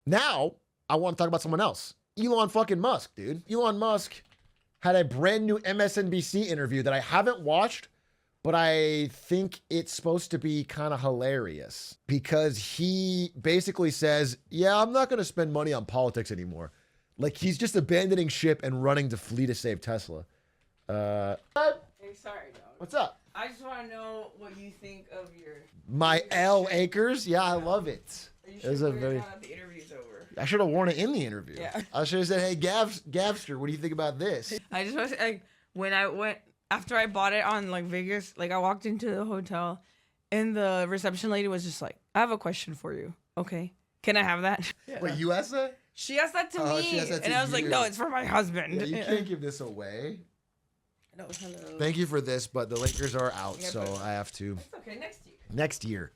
Now, I want to talk about someone else. Elon fucking Musk, dude. Elon Musk had a brand new MSNBC interview that I haven't watched, but I think it's supposed to be kind of hilarious because he basically says, yeah, I'm not going to spend money on politics anymore. Like, he's just abandoning ship and running to flee to save Tesla. Hey, sorry, dog. What's up? I just want to know what you think of my L acres? Yeah, I love it. Are you It was a very... the interview's over? I should have worn it in the interview. Yeah. I should have said, hey, Gavster, what do you think about this? I just want to say, when I went, after I bought it on like Vegas, like I walked into the hotel and the reception lady was just like, I have a question for you. Okay. Can I have that? Yeah. Wait, you asked that? She asked that to me. She asked that to and I was like, you. no, it's for my husband. Yeah, you can't give this away. No, hello. Thank you for this, but the Lakers are out, Yeah, so but- I have to. It's okay, next year.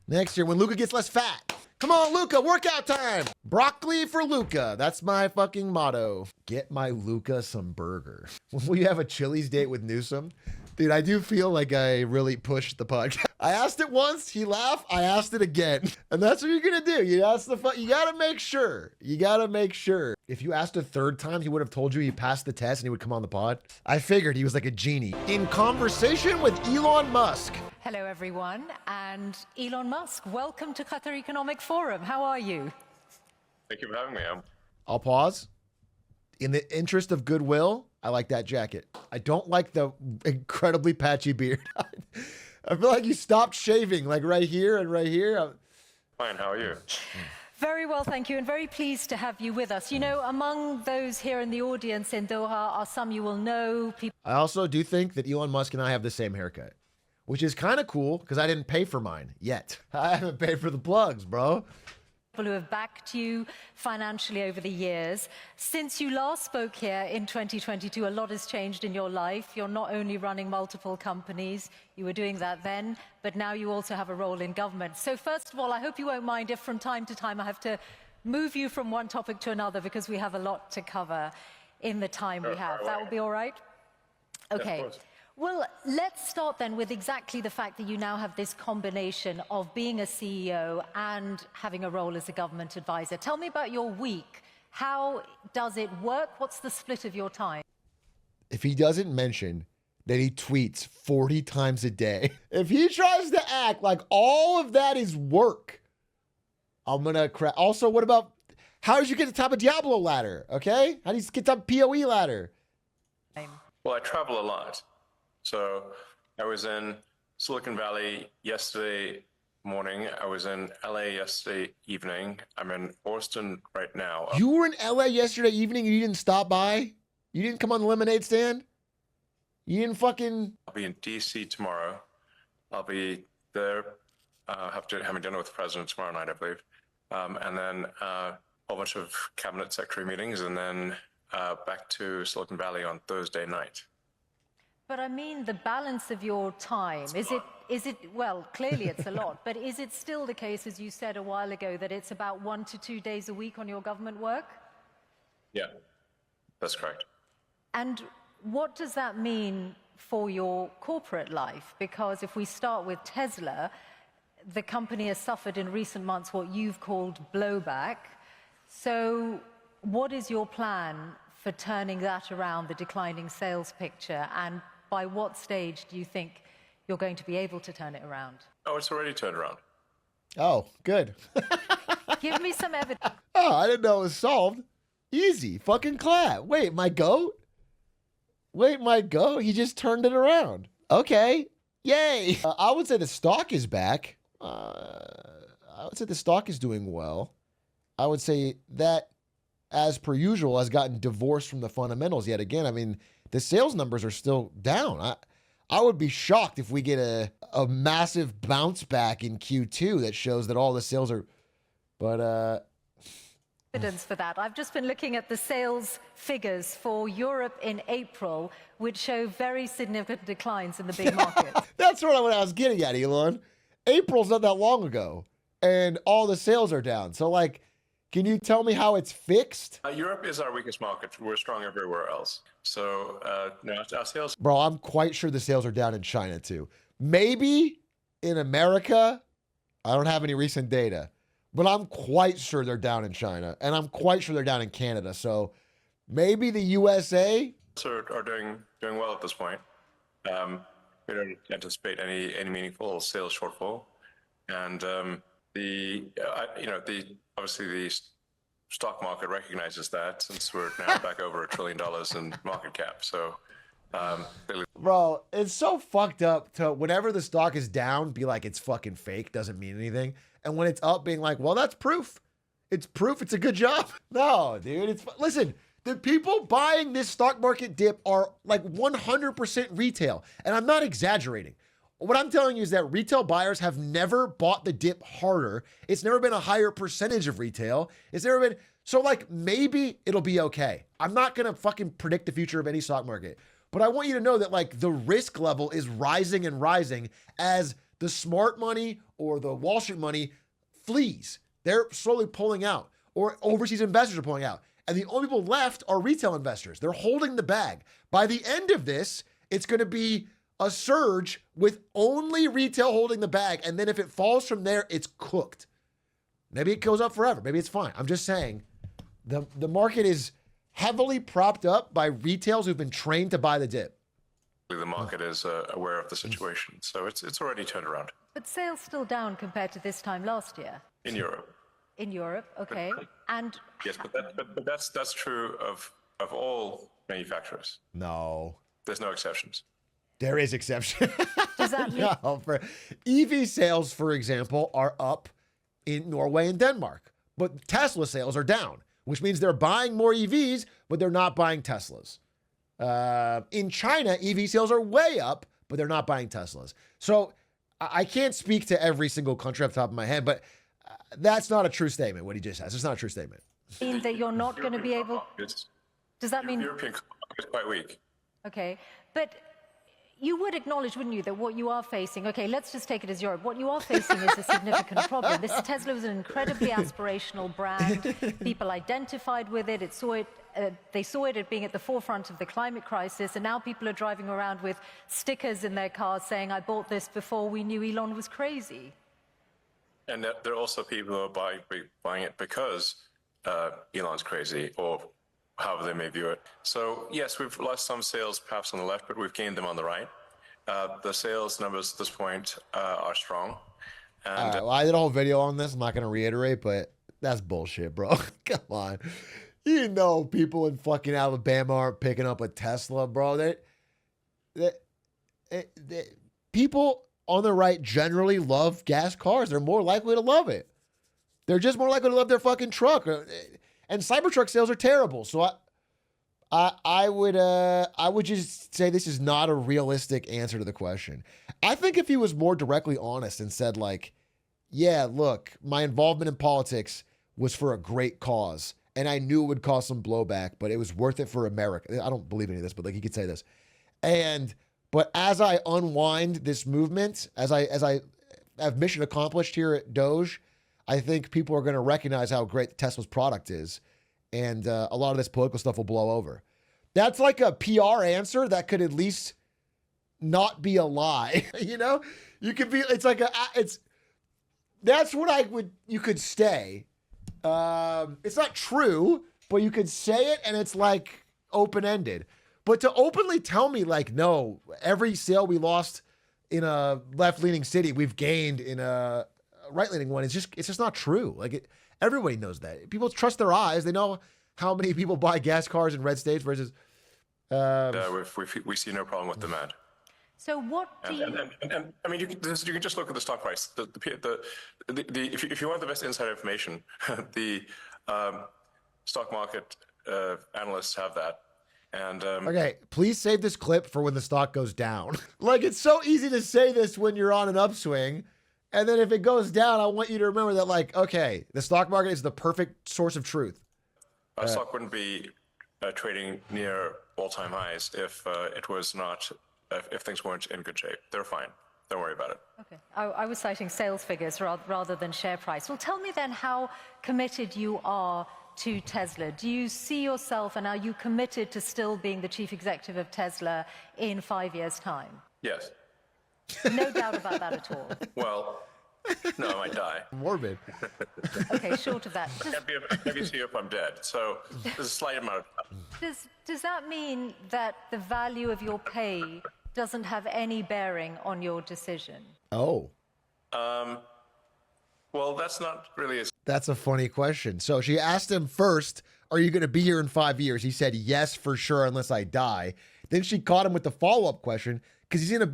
Next year when Luka gets less fat. Come on, Luka, workout time. Broccoli for Luka. That's my fucking motto. Get my Luka some burger. Will you have a Chili's date with Newsom? Dude, I do feel like I really pushed the podcast. I asked it once, he laughed, I asked it again. And that's what you're gonna do. You gotta make sure. You gotta make sure. If you asked a third time, he would have told you he passed the test and he would come on the pod. I figured he was like a genie. In conversation with Elon Musk. Hello, everyone, and Elon Musk, welcome to Qatar Economic Forum. How are you? Thank you for having me. I'll pause. In the interest of goodwill, I like that jacket. I don't like the incredibly patchy beard. I feel like you stopped shaving, like right here and right here. Fine, how are you? Very well, thank you, and very pleased to have you with us. You know, among those here in the audience in Doha are some you will know. I also do think that Elon Musk and I have the same haircut, which is kind of cool because I didn't pay for mine yet. I haven't paid for the plugs, bro. People who have backed you financially over the years. Since you last spoke here in 2022, a lot has changed in your life. You're not only running multiple companies, you were doing that then, but now you also have a role in government. So first of all, I hope you won't mind if from time to time I have to move you from one topic to another because we have a lot to cover in the time we have. That will be all right? Okay. Yes, well, let's start then with exactly the fact that you now have this combination of being a CEO and having a role as a government advisor. Tell me about your week. How does it work? What's the split of your time? If he doesn't mention that he tweets 40 times a day, if he tries to act like all of that is work, I'm going to crack. Also, what about, how did you get to the top of Diablo ladder? Okay? How did you get to the top of PoE ladder? Well, I travel a lot. So I was in Silicon Valley yesterday morning. I was in LA yesterday evening. I'm in Austin right now. You were in LA yesterday evening and you didn't stop by? You didn't come on the lemonade stand? You didn't fucking... I'll be in DC tomorrow. I'll be there, having dinner with the president tomorrow night, I believe. And then a whole bunch of cabinet secretary meetings, and then back to Silicon Valley on Thursday night. But I mean, the balance of your time, is it, well, clearly it's a lot, but is it still the case, as you said a while ago, that it's about 1 to 2 days a week on your government work? Yeah, that's correct. And what does that mean for your corporate life? Because if we start with Tesla, the company has suffered in recent months what you've called blowback. So what is your plan for turning that around, the declining sales picture? And by what stage do you think you're going to be able to turn it around? Oh, it's already turned around. Oh, good. Give me some evidence. Oh, I didn't know it was solved. Easy. Fucking clap. Wait, my goat? He just turned it around. Okay. Yay. I would say the stock is back. I would say the stock is doing well. I would say that, as per usual, has gotten divorced from the fundamentals yet again. I mean, the sales numbers are still down. I would be shocked if we get a massive bounce back in Q2 that shows that all the sales are, but Evidence for that. I've just been looking at the sales figures for Europe in April, which show very significant declines in the big market. That's what I was getting at, Elon. April's not that long ago, and all the sales are down. So, like, can you tell me how it's fixed? Europe is our weakest market. We're strong everywhere else. So no, our sales. Bro, I'm quite sure the sales are down in China too. Maybe in America. I don't have any recent data. but I'm quite sure they're down in China, and I'm quite sure they're down in Canada. So maybe the USA Are doing well at this point. We don't anticipate any meaningful sales shortfall, and obviously the stock market recognizes that since we're now back over $1 trillion in market cap. So, Bro, it's so fucked up to whenever the stock is down, be like, it's fucking fake, doesn't mean anything. And when it's up, being like, well, that's proof. It's proof it's a good job. No, dude, listen, the people buying this stock market dip are like 100% retail. And I'm not exaggerating. What I'm telling you is that retail buyers have never bought the dip harder. It's never been a higher percentage of retail. It's never been, so like maybe it'll be okay. I'm not going to fucking predict the future of any stock market. But I want you to know that like the risk level is rising and rising as the smart money or the Wall Street money flees. They're slowly pulling out, or overseas investors are pulling out. And the only people left are retail investors. They're holding the bag. By the end of this, it's going to be a surge with only retail holding the bag. And then if it falls from there, it's cooked. Maybe it goes up forever. Maybe it's fine. I'm just saying the market is heavily propped up by retails who've been trained to buy the dip. the market is aware of the situation, so it's already turned around. But sales still down compared to this time last year. In Europe. In Europe, okay. And yes, but that's true of all manufacturers. No. There's no exceptions. There is exception. does that mean No, for EV sales, for example, are up in Norway and Denmark, but Tesla sales are down, which means they're buying more EVs, but they're not buying Teslas. In China, EV sales are way up, but they're not buying Teslas. So I can't speak to every single country off the top of my head, but that's not a true statement, what he just says. It's not a true statement. mean that you're not going to be able... Does that mean... European market is quite weak. Okay, but you would acknowledge, wouldn't you, that what you are facing, okay, let's just take it as Europe, what you are facing is a significant problem. This Tesla was an incredibly aspirational brand. People identified with it. They saw it as being at the forefront of the climate crisis, and now people are driving around with stickers in their cars saying, I bought this before we knew Elon was crazy. And there are also people who are buying it because Elon's crazy, or however they may view it. So yes, we've lost some sales perhaps on the left, but we've gained them on the right. The sales numbers at this point are strong. And Well, I did a whole video on this. I'm not going to reiterate, but that's bullshit, bro. Come on. You know people in fucking Alabama aren't picking up a Tesla, bro. People on the right generally love gas cars. They're more likely to love it. They're just more likely to love their fucking truck. And Cybertruck sales are terrible. So I would just say this is not a realistic answer to the question. I think if he was more directly honest and said like, yeah, look, my involvement in politics was for a great cause, and I knew it would cause some blowback, but it was worth it for America. I don't believe any of this, but like he could say this. But as I unwind this movement, as I have mission accomplished here at Doge, I think people are going to recognize how great Tesla's product is, and a lot of this political stuff will blow over. That's like a PR answer that could at least not be a lie. You know, you could be. It's like that's what you could say. It's not true, but you could say it, and it's like open-ended. But to openly tell me like, no, every sale we lost in a left-leaning city, we've gained in a right-leaning one. It's just not true. Like everybody knows that. People trust their eyes. They know how many people buy gas cars in red states versus. We see no problem with demand. So what do you... And I mean, you can just look at the stock price. If you want the best inside information, the stock market analysts have that. And okay, please save this clip for when the stock goes down. Like, it's so easy to say this when you're on an upswing. And then if it goes down, I want you to remember that, like, okay, the stock market is the perfect source of truth. Stock wouldn't be trading near all-time highs if it was not, if things weren't in good shape. They're fine. Don't worry about it. Okay. I was citing sales figures rather than share price. Well, tell me then how committed you are to Tesla. Do you see yourself, and are you committed to still being the chief executive of Tesla in 5 years' time? Yes. No doubt about that at all. Well, No, I might die. Morbid. Okay, short of that. Maybe see if I'm dead. So there's a slight amount of time. Does that mean that the value of your pay doesn't have any bearing on your decision? Oh. Well, that's not really That's a funny question. So she asked him first, are you going to be here in 5 years? He said, yes, for sure, unless I die. Then she caught him with the follow-up question because he's in a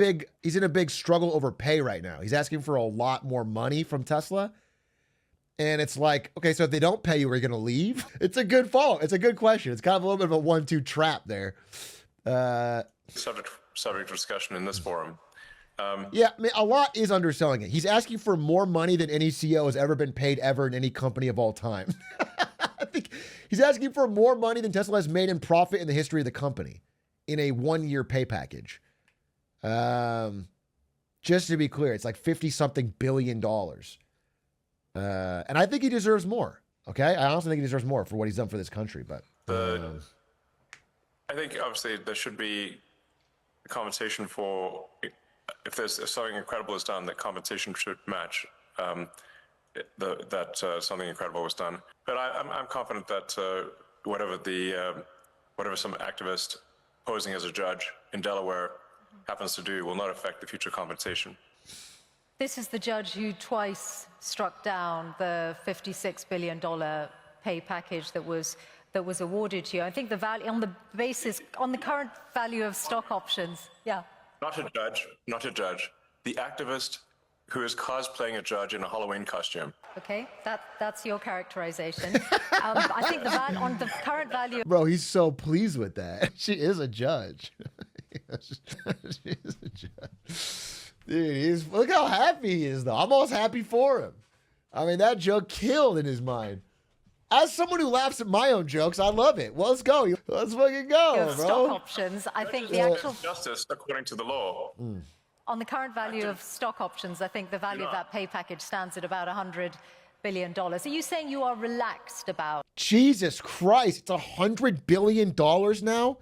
big struggle over pay right now. He's asking for a lot more money from Tesla. And it's like, okay, so if they don't pay you, are you going to leave? It's a good follow. It's a good question. It's kind of a little bit of a 1-2 trap there. subject for discussion in this forum. Yeah, I mean, a lot is underselling it. He's asking for more money than any CEO has ever been paid ever in any company of all time. I think he's asking for more money than Tesla has made in profit in the history of the company in a 1-year pay package. Just to be clear, it's like $50-something billion. And I think he deserves more. Okay, I honestly think he deserves more for what he's done for this country. But I think obviously there should be compensation for if something incredible is done, that compensation should match that something incredible was done. But I'm confident that whatever some activist posing as a judge in Delaware happens to do will not affect the future compensation. This is the judge who twice struck down the $56 billion pay package that was awarded to you. I think the value on the current value of stock options. Yeah. Not a judge. The activist who is cosplaying a judge in a Halloween costume. Okay, that's your characterization. I think on the current value. bro, he's so pleased with that. She is a judge. She is a judge. Dude, look how happy he is, though. I'm almost happy for him. I mean, that joke killed in his mind. As someone who laughs at my own jokes, I love it. Well, let's go. Let's fucking go, bro. Stock options. I think the actual justice according to the law. On the current value of stock options, I think the value of that pay package stands at about $100 billion. Are you saying you are relaxed about? Jesus Christ, it's $100 billion now?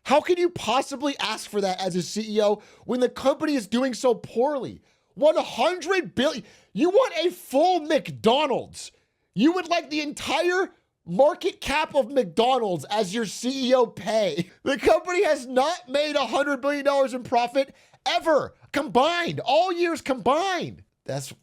How can you possibly ask for that as a CEO when the company is doing so poorly? $100 billion? You want a full McDonald's. You would like the entire market cap of McDonald's as your CEO pay. The company has not made $100 billion in profit ever, combined, all years combined. That's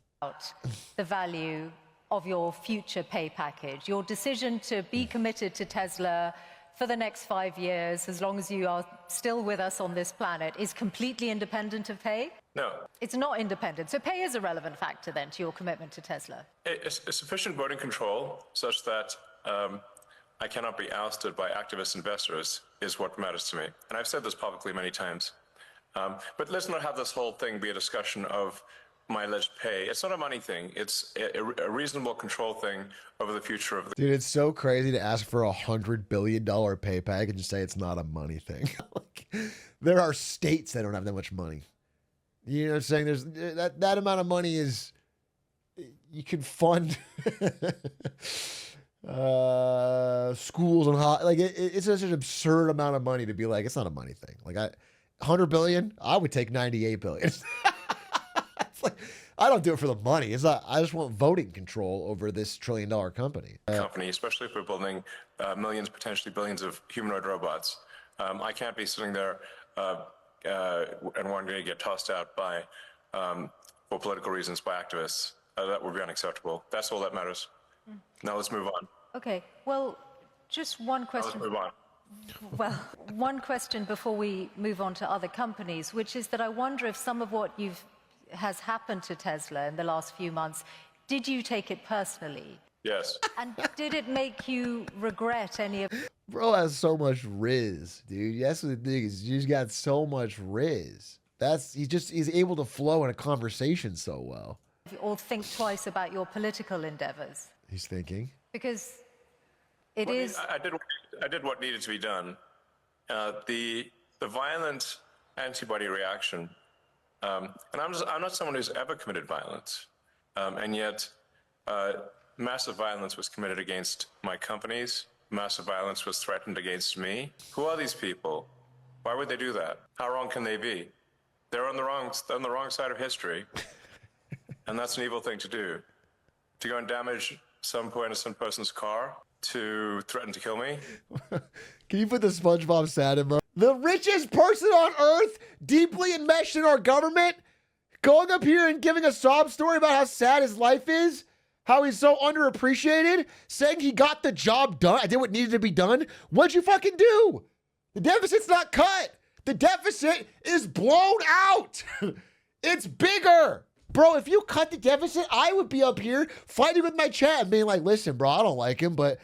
the value of your future pay package. Your decision to be committed to Tesla for the next 5 years, as long as you are still with us on this planet, is completely independent of pay? No. It's not independent. So pay is a relevant factor then to your commitment to Tesla. It's sufficient voting control such that I cannot be ousted by activist investors is what matters to me. And I've said this publicly many times. But let's not have this whole thing be a discussion of my alleged pay. It's not a money thing. It's a reasonable control thing over the future of the... Dude, it's so crazy to ask for $100 billion pay package and just say it's not a money thing. Like, there are states that don't have that much money. You know what I'm saying? There's that amount of money is, you can fund schools and like it's such an absurd amount of money to be like, it's not a money thing. Like 100 billion, I would take 98 billion. It's like, I don't do it for the money. It's not, I just want voting control over this $1 trillion company. Company, especially if we're building millions, potentially billions of humanoid robots. I can't be sitting there and wanting to get tossed out by, for political reasons, by activists. That would be unacceptable. That's all that matters. Now let's move on. Okay, well, just one question. Let's move on. Well, one question before we move on to other companies, which is that I wonder if some of what has happened to Tesla in the last few months, did you take it personally? Yes. And did it make you regret any of... Bro has so much riz, dude. That's the thing is, he's got so much riz. He's able to flow in a conversation so well. Or think twice about your political endeavors? He's thinking. Because it is... I did what needed to be done. The violent antibody reaction, and I'm not someone who's ever committed violence, and yet massive violence was committed against my companies. Massive violence was threatened against me. Who are these people? Why would they do that? How wrong can they be? They're on the wrong side of history. And that's an evil thing to do. To go and damage some poor innocent person's car, to threaten to kill me. Can you put the SpongeBob sad in, bro? The richest person on earth, deeply enmeshed in our government, going up here and giving a sob story about how sad his life is, how he's so underappreciated, saying he got the job done, I did what needed to be done. What'd you fucking do? The deficit's not cut. The deficit is blown out. It's bigger. Bro, if you cut the deficit, I would be up here fighting with my chat and being like, listen, bro, I don't like him, but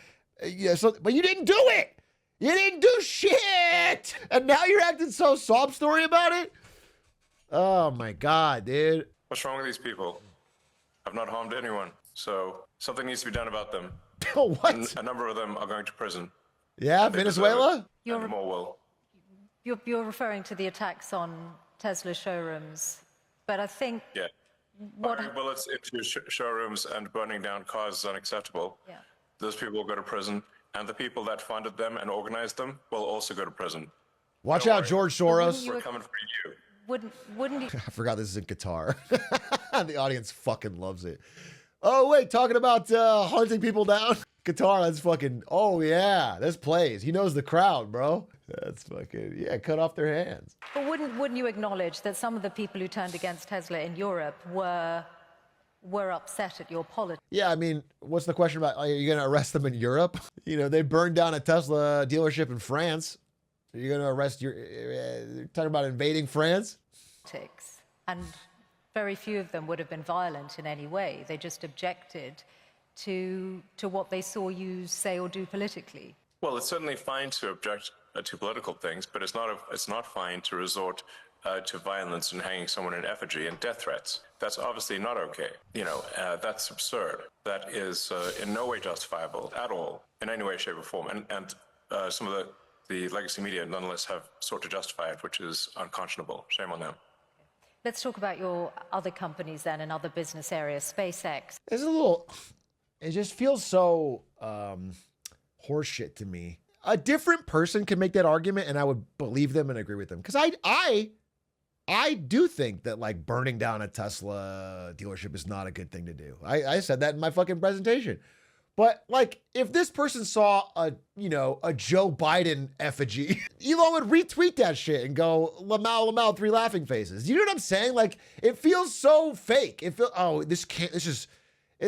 yeah, but you didn't do it. You didn't do shit. And now you're acting so sob story about it. Oh my God, dude. What's wrong with these people? I've not harmed anyone. So something needs to be done about them. What? And a number of them are going to prison. Yeah, They Venezuela? deserve it, and more will. You're referring to the attacks on Tesla showrooms, but I think Yeah. what Firing bullets into showrooms and burning down cars is unacceptable. Yeah. Those people will go to prison, and the people that funded them and organized them will also go to prison. Watch Don't out, worry. George Soros. You- We're coming for you. wouldn't you I forgot this is in Qatar. The audience fucking loves it. Oh, wait, talking about hunting people down. Qatar, that's fucking, oh yeah, this plays. He knows the crowd, bro. That's fucking, yeah, cut off their hands. But wouldn't you acknowledge that some of the people who turned against Tesla in Europe were upset at your politics? Yeah, I mean, what's the question about, are you going to arrest them in Europe? You know, they burned down a Tesla dealership in France. Are you going to arrest talking about invading France? And very few of them would have been violent in any way. They just objected to what they saw you say or do politically. Well, it's certainly fine to object to political things, but it's not fine to resort to violence and hanging someone in effigy and death threats. That's obviously not okay. You know, that's absurd. That is in no way justifiable at all, in any way, shape, or form. And some of the legacy media nonetheless have sought to justify it, which is unconscionable. Shame on them. Let's talk about your other companies then and other business areas. SpaceX. It's a little, it just feels so horseshit to me. A different person can make that argument and I would believe them and agree with them. Because I do think that like burning down a Tesla dealership is not a good thing to do. I said that in my fucking presentation. But like, if this person saw a Joe Biden effigy, Elon would retweet that shit and go, Lamau, 3 laughing faces. You know what I'm saying? Like, it feels so fake. It feels, it's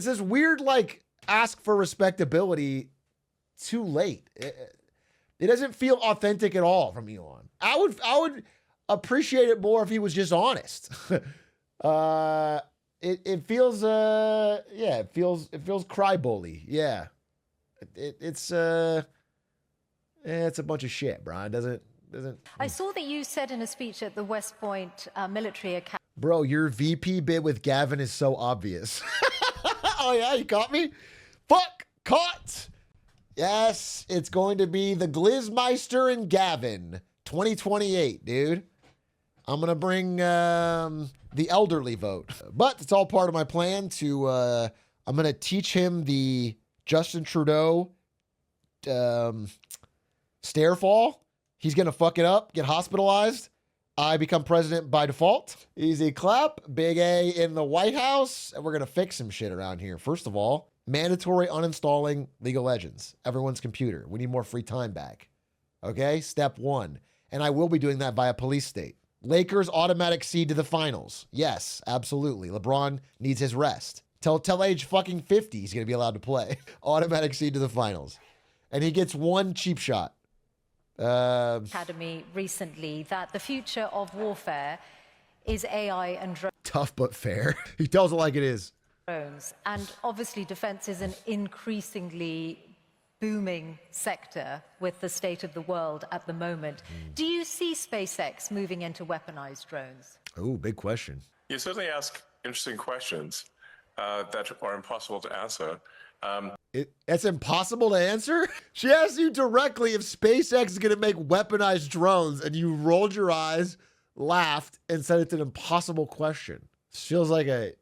this weird, like, ask for respectability too late. It doesn't feel authentic at all from Elon. I would appreciate it more if he was just honest. It feels it feels crybolly. Yeah. It's a bunch of shit, Brian. Doesn't I saw that you said in a speech at the West Point Military Academy. Bro, your VP bit with Gavin is so obvious. Oh yeah, you caught me? Fuck, caught. Yes, it's going to be the Glizmeister and Gavin 2028, dude. I'm going to bring the elderly vote. But it's all part of my plan to, I'm going to teach him the Justin Trudeau stair fall. He's going to fuck it up, get hospitalized. I become president by default. Easy clap. Big A in the White House. And we're going to fix some shit around here. First of all, mandatory uninstalling League of Legends. Everyone's computer. We need more free time back. Okay? Step 1. And I will be doing that via police state. Lakers automatic seed to the finals. Yes, absolutely. LeBron needs his rest. Till age fucking 50, he's going to be allowed to play. Automatic seed to the finals. And he gets one cheap shot. Academy recently that the future of warfare is AI and Tough but fair. He tells it like it is. drones. And obviously defense is an increasingly booming sector with the state of the world at the moment. Do you see SpaceX moving into weaponized drones? Oh, big question. You certainly ask interesting questions that are impossible to answer. It's impossible to answer? She asked you directly if SpaceX is going to make weaponized drones, and you rolled your eyes, laughed, and said it's an impossible question. Feels like a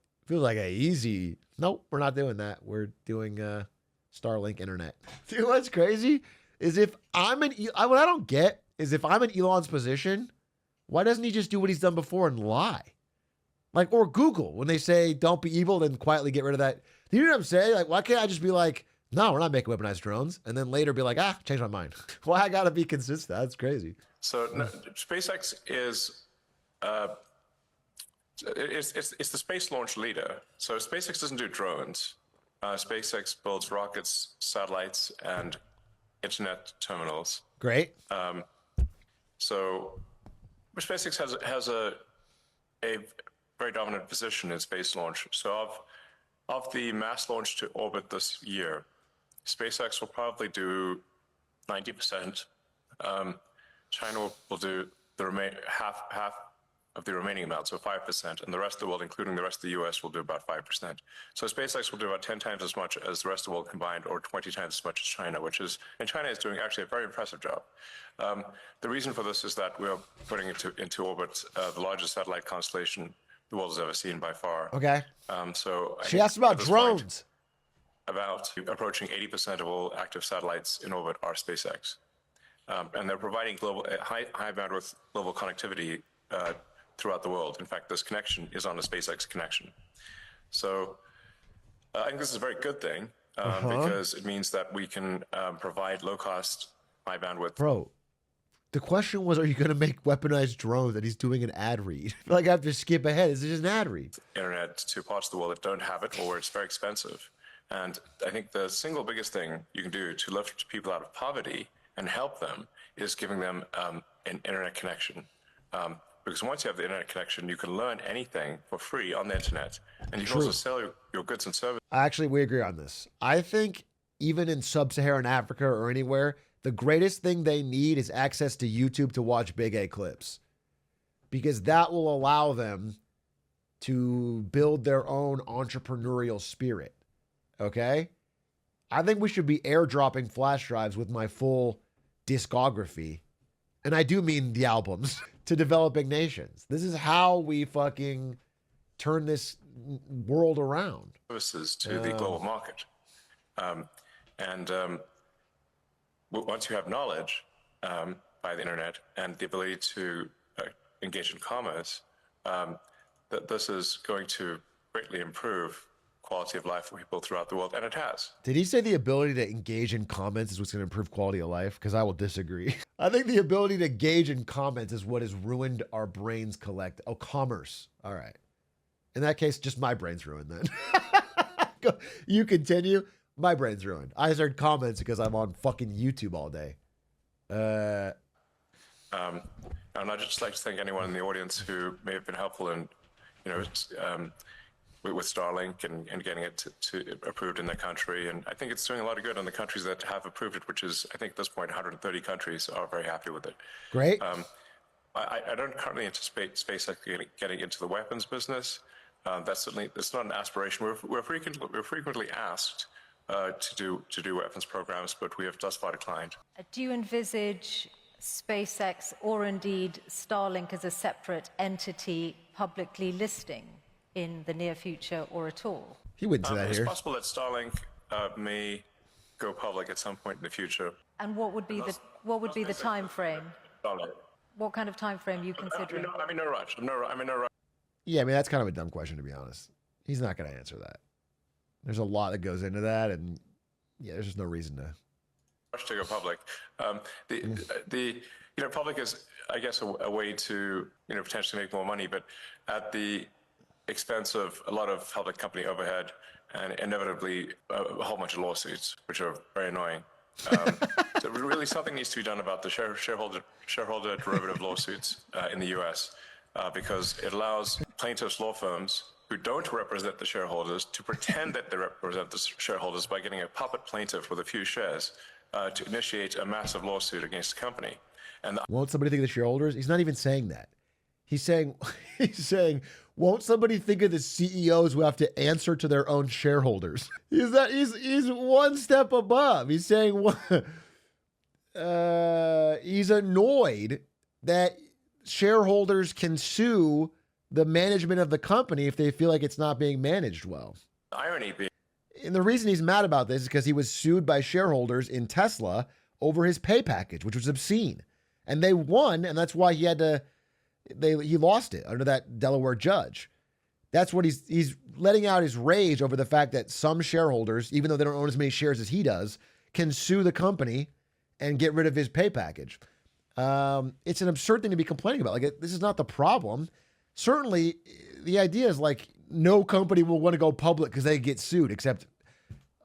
easy, nope, we're not doing that. We're doing Starlink internet. Dude, what's crazy is what I don't get is if I'm in Elon's position, why doesn't he just do what he's done before and lie? Like, or Google, when they say don't be evil, then quietly get rid of that. Do you know what I'm saying? Like, why can't I just be like, no, we're not making weaponized drones, and then later be like, change my mind. Why I gotta be consistent? That's crazy. So no, SpaceX is it's the space launch leader. So SpaceX doesn't do drones. SpaceX builds rockets, satellites, and internet terminals. Great. So SpaceX has a very dominant position in space launch. So of the mass launch to orbit this year, SpaceX will probably do 90%. China will do the half of the remaining amount, so 5%, and the rest of the world, including the rest of the US, will do about 5%. So SpaceX will do about 10 times as much as the rest of the world combined, or 20 times as much as China, and China is doing actually a very impressive job. The reason for this is that we are putting into orbit the largest satellite constellation the world has ever seen by far. Okay. So she asked about drones. About approaching 80% of all active satellites in orbit are SpaceX. And they're providing high bandwidth global connectivity throughout the world. In fact, this connection is on a SpaceX connection. So I think this is a very good thing because it means that we can provide low cost, high bandwidth. Bro, the question was, are you going to make weaponized drones? And he's doing an ad read. Like, I have to skip ahead. This is just an ad read. Internet to parts of the world that don't have it or where it's very expensive. And I think the single biggest thing you can do to lift people out of poverty and help them is giving them an internet connection. Because once you have the internet connection, you can learn anything for free on the internet. And you can also sell your goods and services. Actually, we agree on this. I think even in sub-Saharan Africa or anywhere, the greatest thing they need is access to YouTube to watch Big A clips. Because that will allow them to build their own entrepreneurial spirit. Okay? I think we should be airdropping flash drives with my full discography. And I do mean the albums to developing nations. This is how we fucking turn this world around. Services to the global market. Once you have knowledge by the internet and the ability to engage in commerce, that this is going to greatly improve quality of life for people throughout the world, and it has. Did he say the ability to engage in comments is what's going to improve quality of life? Because I will disagree. I think the ability to engage in comments is what has ruined our brains collect. Oh, commerce. All right. In that case, just my brain's ruined then. You continue. My brain's ruined. I just heard comments because I'm on fucking YouTube all day. And I'd just like to thank anyone in the audience who may have been helpful in, with Starlink and getting it to approved in their country. And I think it's doing a lot of good on the countries that have approved it, which is, I think at this point, 130 countries are very happy with it. Great. I don't currently anticipate SpaceX getting into the weapons business. It's not an aspiration. We're frequently asked to do weapons programs, but we have thus far declined. Do you envisage SpaceX or indeed Starlink as a separate entity publicly listing in the near future or at all? He wouldn't say that here. It's possible that Starlink may go public at some point in the future. And what would be the time frame? Starlink. What kind of time frame are you considering? I'm in no rush. I'm in no rush. Yeah, I mean, that's kind of a dumb question, to be honest. He's not going to answer that. There's a lot that goes into that, and yeah, there's just no reason to. Rush to go public. Public is, I guess, a way to potentially make more money, but at the expense of a lot of public company overhead and inevitably a whole bunch of lawsuits, which are very annoying. So really, something needs to be done about the shareholder derivative lawsuits in the U.S. Because it allows plaintiffs' law firms who don't represent the shareholders to pretend that they represent the shareholders by getting a puppet plaintiff with a few shares to initiate a massive lawsuit against the company. And won't somebody think of the shareholders? He's not even saying that. He's saying, won't somebody think of the CEOs who have to answer to their own shareholders? He's one step above. He's saying he's annoyed that shareholders can sue the management of the company if they feel like it's not being managed well. Irony being. And the reason he's mad about this is because he was sued by shareholders in Tesla over his pay package, which was obscene. And they won, and that's why he lost it under that Delaware judge. That's what he's letting out his rage over the fact that some shareholders, even though they don't own as many shares as he does, can sue the company and get rid of his pay package. It's an absurd thing to be complaining about. Like, this is not the problem. Certainly, the idea is like no company will want to go public because they get sued, except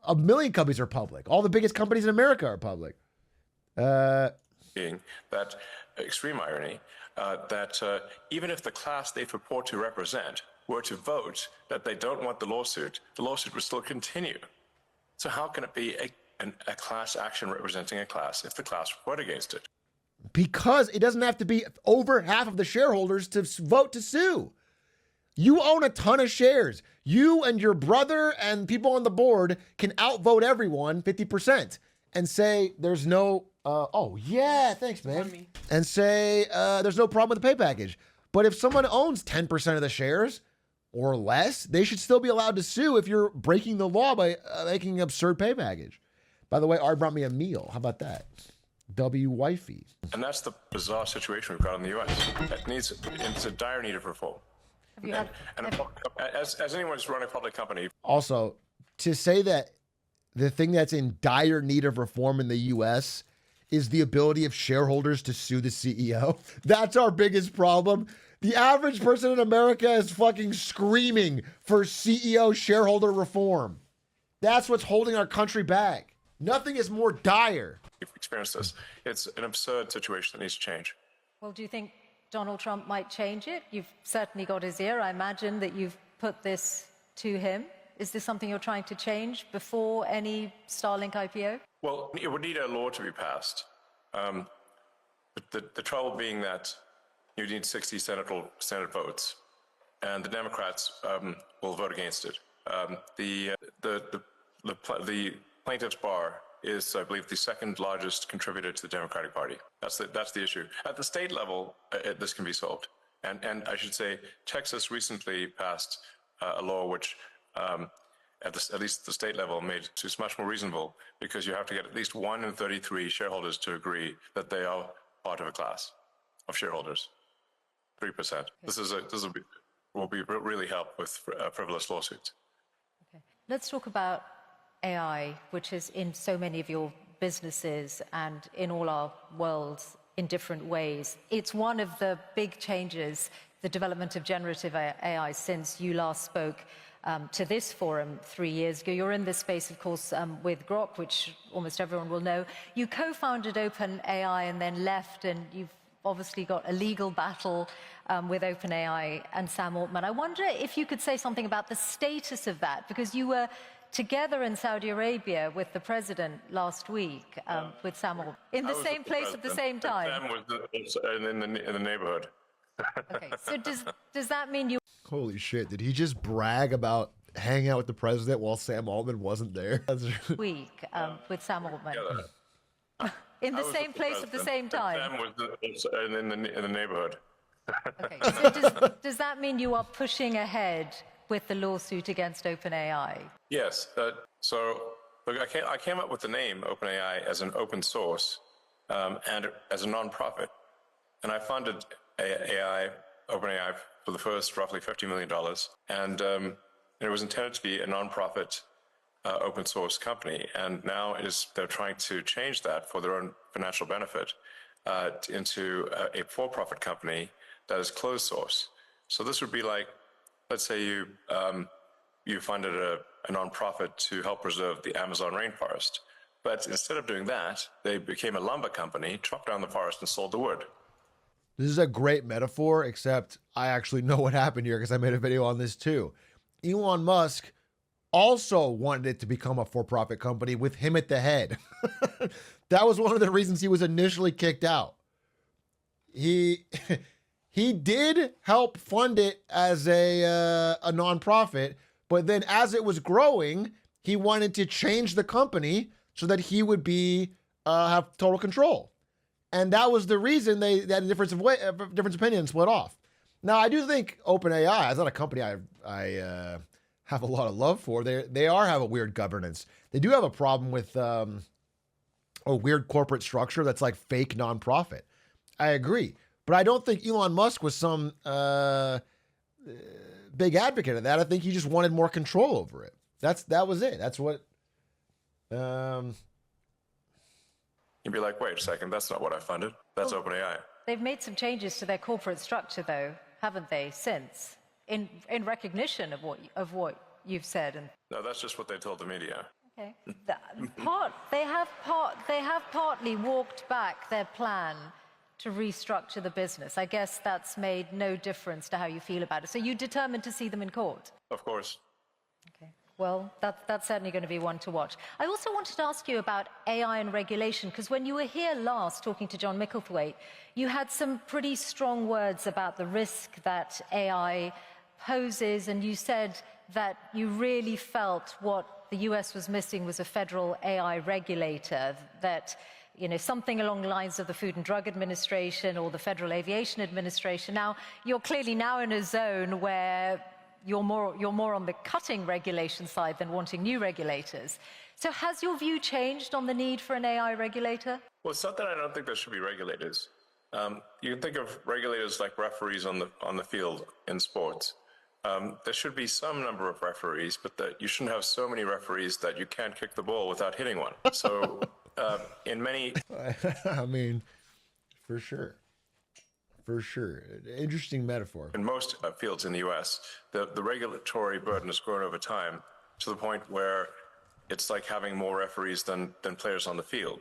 a million companies are public. All the biggest companies in America are public. Being that extreme irony that even if the class they purport to represent were to vote that they don't want the lawsuit would still continue. So how can it be a class action representing a class if the class would vote against it? Because it doesn't have to be over half of the shareholders to vote to sue. You own a ton of shares. You and your brother and people on the board can outvote everyone 50% and say there's no, oh yeah, thanks man. And say there's no problem with the pay package. But if someone owns 10% of the shares or less, they should still be allowed to sue if you're breaking the law by making an absurd pay package. By the way, Art brought me a meal. How about that? W wifey. And that's the bizarre situation we've got in the U.S. It's a dire need of reform. As anyone who's running a public company. Also, to say that the thing that's in dire need of reform in the U.S. is the ability of shareholders to sue the CEO. That's our biggest problem. The average person in America is fucking screaming for CEO shareholder reform. That's what's holding our country back. Nothing is more dire. We've experienced this. It's an absurd situation that needs to change. Well, do you think Donald Trump might change it? You've certainly got his ear. I imagine that you've put this to him. Is this something you're trying to change before any Starlink IPO? Well, it would need a law to be passed. The trouble being that you need 60 Senate votes, and the Democrats will vote against it. The plaintiff's bar is, I believe, the second largest contributor to the Democratic Party. That's the issue. At the state level, this can be solved. And I should say, Texas recently passed a law which, at least at the state level, made it much more reasonable, because you have to get at least 1 in 33 shareholders to agree that they are part of a class of shareholders. 3%. This will really help with frivolous lawsuits. Okay. Let's talk about AI, which is in so many of your businesses and in all our worlds in different ways. It's one of the big changes, the development of generative AI, since you last spoke to this forum 3 years ago. You're in this space, of course, with Grok, which almost everyone will know. You co-founded OpenAI and then left, and you've obviously got a legal battle with OpenAI and Sam Altman. I wonder if you could say something about the status of that, because you were together in Saudi Arabia with the president last week, with Sam Altman, in the same place at the same time. Sam was in the neighborhood. Okay, so does that mean you... Holy shit, did he just brag about hanging out with the president while Sam Altman wasn't there? Week with Sam Altman. In the same place at the same time. Sam was in the neighborhood. Okay, so does that mean you are pushing ahead with the lawsuit against OpenAI? Yes. So look, I came up with the name OpenAI as an open source and as a nonprofit, and I funded OpenAI for the first roughly $50 million, and it was intended to be a nonprofit open source company, and now they're trying to change that for their own financial benefit into a for-profit company that is closed source. So this would be like, let's say you funded a nonprofit to help preserve the Amazon rainforest, but instead of doing that, they became a lumber company, chopped down the forest, and sold the wood. This is a great metaphor, except I actually know what happened here because I made a video on this too. Elon Musk also wanted it to become a for-profit company with him at the head. That was one of the reasons he was initially kicked out. He did help fund it as a nonprofit, but then as it was growing, he wanted to change the company so that he would have total control. And that was the reason they had a difference of opinion, split off. Now, I do think OpenAI is not a company I have a lot of love for. They have a weird governance. They do have a problem with a weird corporate structure that's like fake nonprofit. I agree. But I don't think Elon Musk was some big advocate of that. I think he just wanted more control over it. That was it. That's what. You'd be like, wait a second, that's not what I funded. That's OpenAI. They've made some changes to their corporate structure, though, haven't they, since? In recognition of what you've said. And No, that's just what they told the media. okay. They have partly walked back their plan to restructure the business. I guess that's made no difference to how you feel about it. So you're determined to see them in court? Of course. Okay. Well, that's certainly going to be one to watch. I also wanted to ask you about AI and regulation, because when you were here last talking to John Micklethwaite, you had some pretty strong words about the risk that AI poses, and you said that you really felt what the US was missing was a federal AI regulator, that something along the lines of the Food and Drug Administration or the Federal Aviation Administration. Now, you're clearly now in a zone where you're more on the cutting regulation side than wanting new regulators. So has your view changed on the need for an AI regulator? Well, it's not that I don't think there should be regulators. You can think of regulators like referees on the field in sports. There should be some number of referees, but that you shouldn't have so many referees that you can't kick the ball without hitting one. So in many... I mean, for sure. For sure. Interesting metaphor. In most fields in the U.S., the regulatory burden has grown over time to the point where it's like having more referees than players on the field.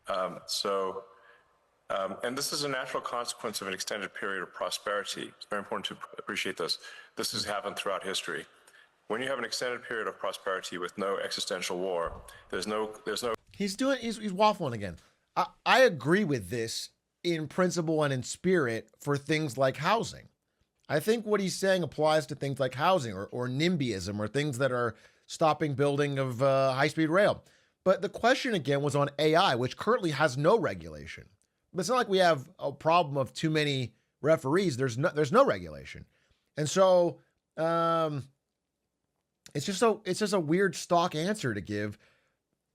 And this is a natural consequence of an extended period of prosperity. It's very important to appreciate this. This has happened throughout history. When you have an extended period of prosperity with no existential war, there's no. He's waffling again. I agree with this in principle and in spirit for things like housing. I think what he's saying applies to things like housing or NIMBYism or things that are stopping building of high-speed rail. But the question again was on AI, which currently has no regulation. But it's not like we have a problem of too many referees. There's no regulation. And so it's just a weird stock answer to give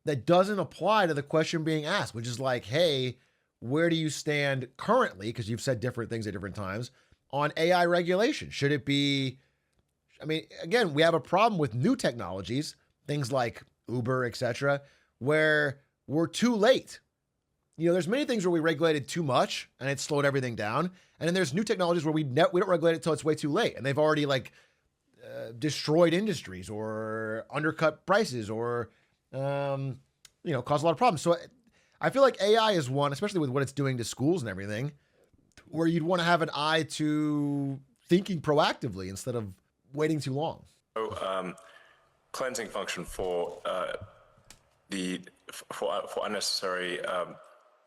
that doesn't apply to the question being asked, which is like, hey, where do you stand currently? Because you've said different things at different times on AI regulation. Should it be, I mean, again, we have a problem with new technologies, things like Uber, etc., where we're too late. There's many things where we regulated too much and it slowed everything down. And then there's new technologies where we don't regulate it until it's way too late. And they've already destroyed industries or undercut prices or, caused a lot of problems. So I feel like AI is one, especially with what it's doing to schools and everything, where you'd want to have an eye to thinking proactively instead of waiting too long. Cleansing function for unnecessary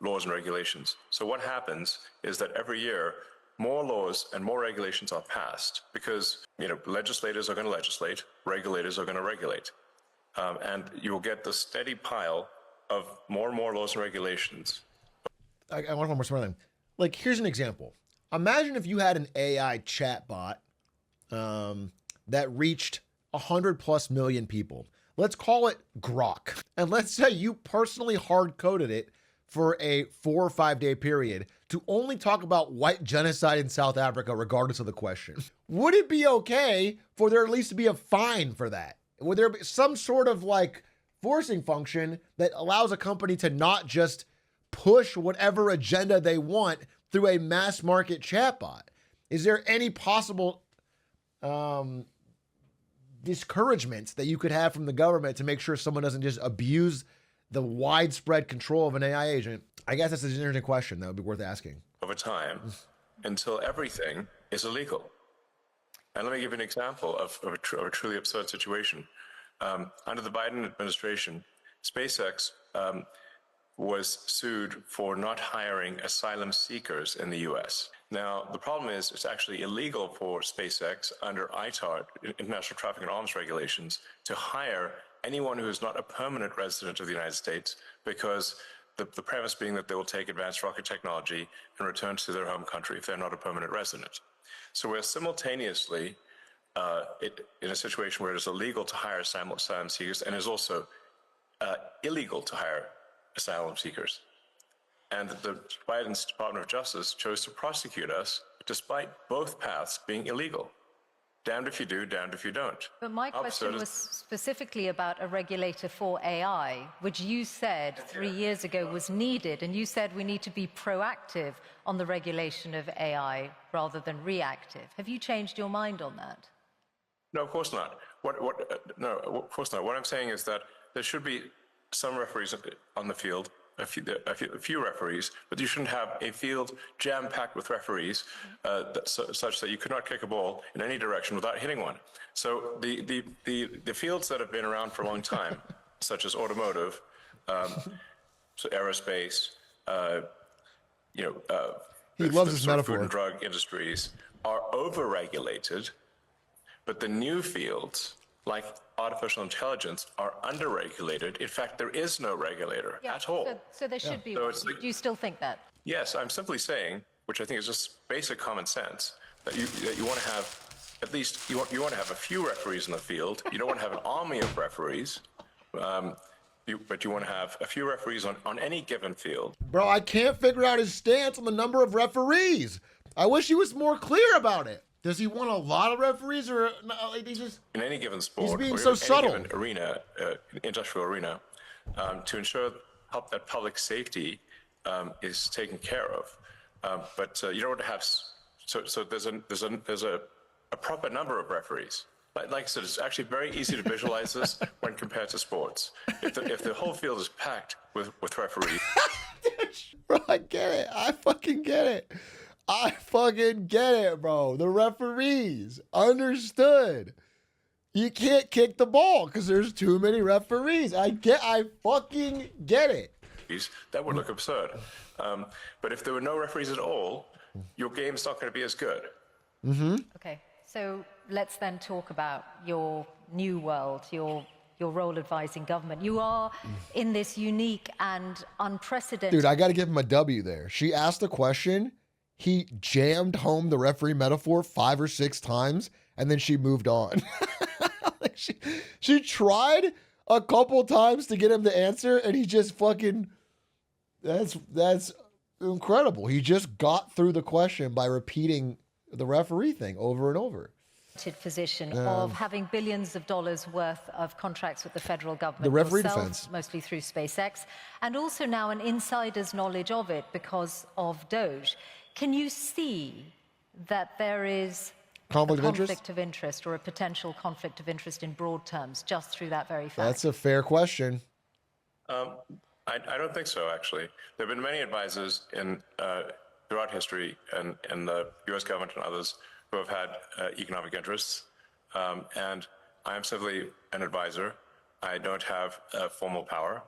laws and regulations. So what happens is that every year, more laws and more regulations are passed because legislators are going to legislate, regulators are going to regulate, and you will get the steady pile of more and more laws and regulations. I want one more smart thing. Like, here's an example. Imagine if you had an AI chatbot that reached 100+ million people. Let's call it Grok. And let's say you personally hard-coded it for a 4 or 5 day period to only talk about white genocide in South Africa, regardless of the question. Would it be okay for there at least to be a fine for that? Would there be some sort of forcing function that allows a company to not just push whatever agenda they want through a mass market chatbot? Is there any possible discouragement that you could have from the government to make sure someone doesn't just abuse the widespread control of an AI agent? I guess that's an interesting question that would be worth asking. Over time, until everything is illegal. And let me give you an example of a truly absurd situation. Under the Biden administration, SpaceX was sued for not hiring asylum seekers in the U.S. Now, the problem is it's actually illegal for SpaceX under ITAR, International Traffic in Arms Regulations, to hire anyone who is not a permanent resident of the United States, because the premise being that they will take advanced rocket technology and return to their home country if they're not a permanent resident. So we're simultaneously in a situation where it is illegal to hire asylum seekers and is also illegal to hire asylum seekers. And the Biden's Department of Justice chose to prosecute us despite both paths being illegal. damned if you do, damned if you don't. But my How question absurd was specifically about a regulator for AI, which you said 3 years ago was needed, and you said we need to be proactive on the regulation of AI rather than reactive. Have you changed your mind on that? No, of course not. No, of course not. What I'm saying is that there should be some referees on the field, a few referees, but you shouldn't have a field jam-packed with referees such that you could not kick a ball in any direction without hitting one. So the fields that have been around for a long time, such as automotive, so aerospace, He loves his sort of metaphor. food and drug industries, are over-regulated. But the new fields, like artificial intelligence, are underregulated. In fact, there is no regulator at all. So there should be. So Do you still think that? Yes, I'm simply saying, which I think is just basic common sense, that you want to have at least you want to have a few referees in the field. You don't want to have an army of referees, but you want to have a few referees on any given field. Bro, I can't figure out his stance on the number of referees. I wish he was more clear about it. Does he want a lot of referees, or like he's just in any given sport? He's being or so any subtle. Given arena, industrial arena, to ensure that public safety is taken care of. But you don't want to have so there's a proper number of referees. Like I said, it's actually very easy to visualize this when compared to sports. If the whole field is packed with referees, Bro, I get it. I fucking get it. I fucking get it, bro. The referees understood. You can't kick the ball because there's too many referees. I fucking get it. that would look absurd. But if there were no referees at all, your game's not going to be as good. Okay, so let's then talk about your new world, your role advising government. You are in this unique and unprecedented... Dude, I got to give him a W there. She asked a question. He jammed home the referee metaphor 5 or 6 times, and then she moved on. Like she tried a couple times to get him to answer, and he just fucking... That's incredible. He just got through the question by repeating the referee thing over and over. Position of having billions of dollars worth of contracts with the federal government, the referee yourself, defense, mostly through SpaceX, and also now an insider's knowledge of it because of Doge. Can you see that there is conflict of interest or a potential conflict of interest in broad terms just through that very fact? That's a fair question. I don't think so, actually. There have been many advisors throughout history and in the U.S. government and others who have had economic interests. And I am simply an advisor. I don't have formal power.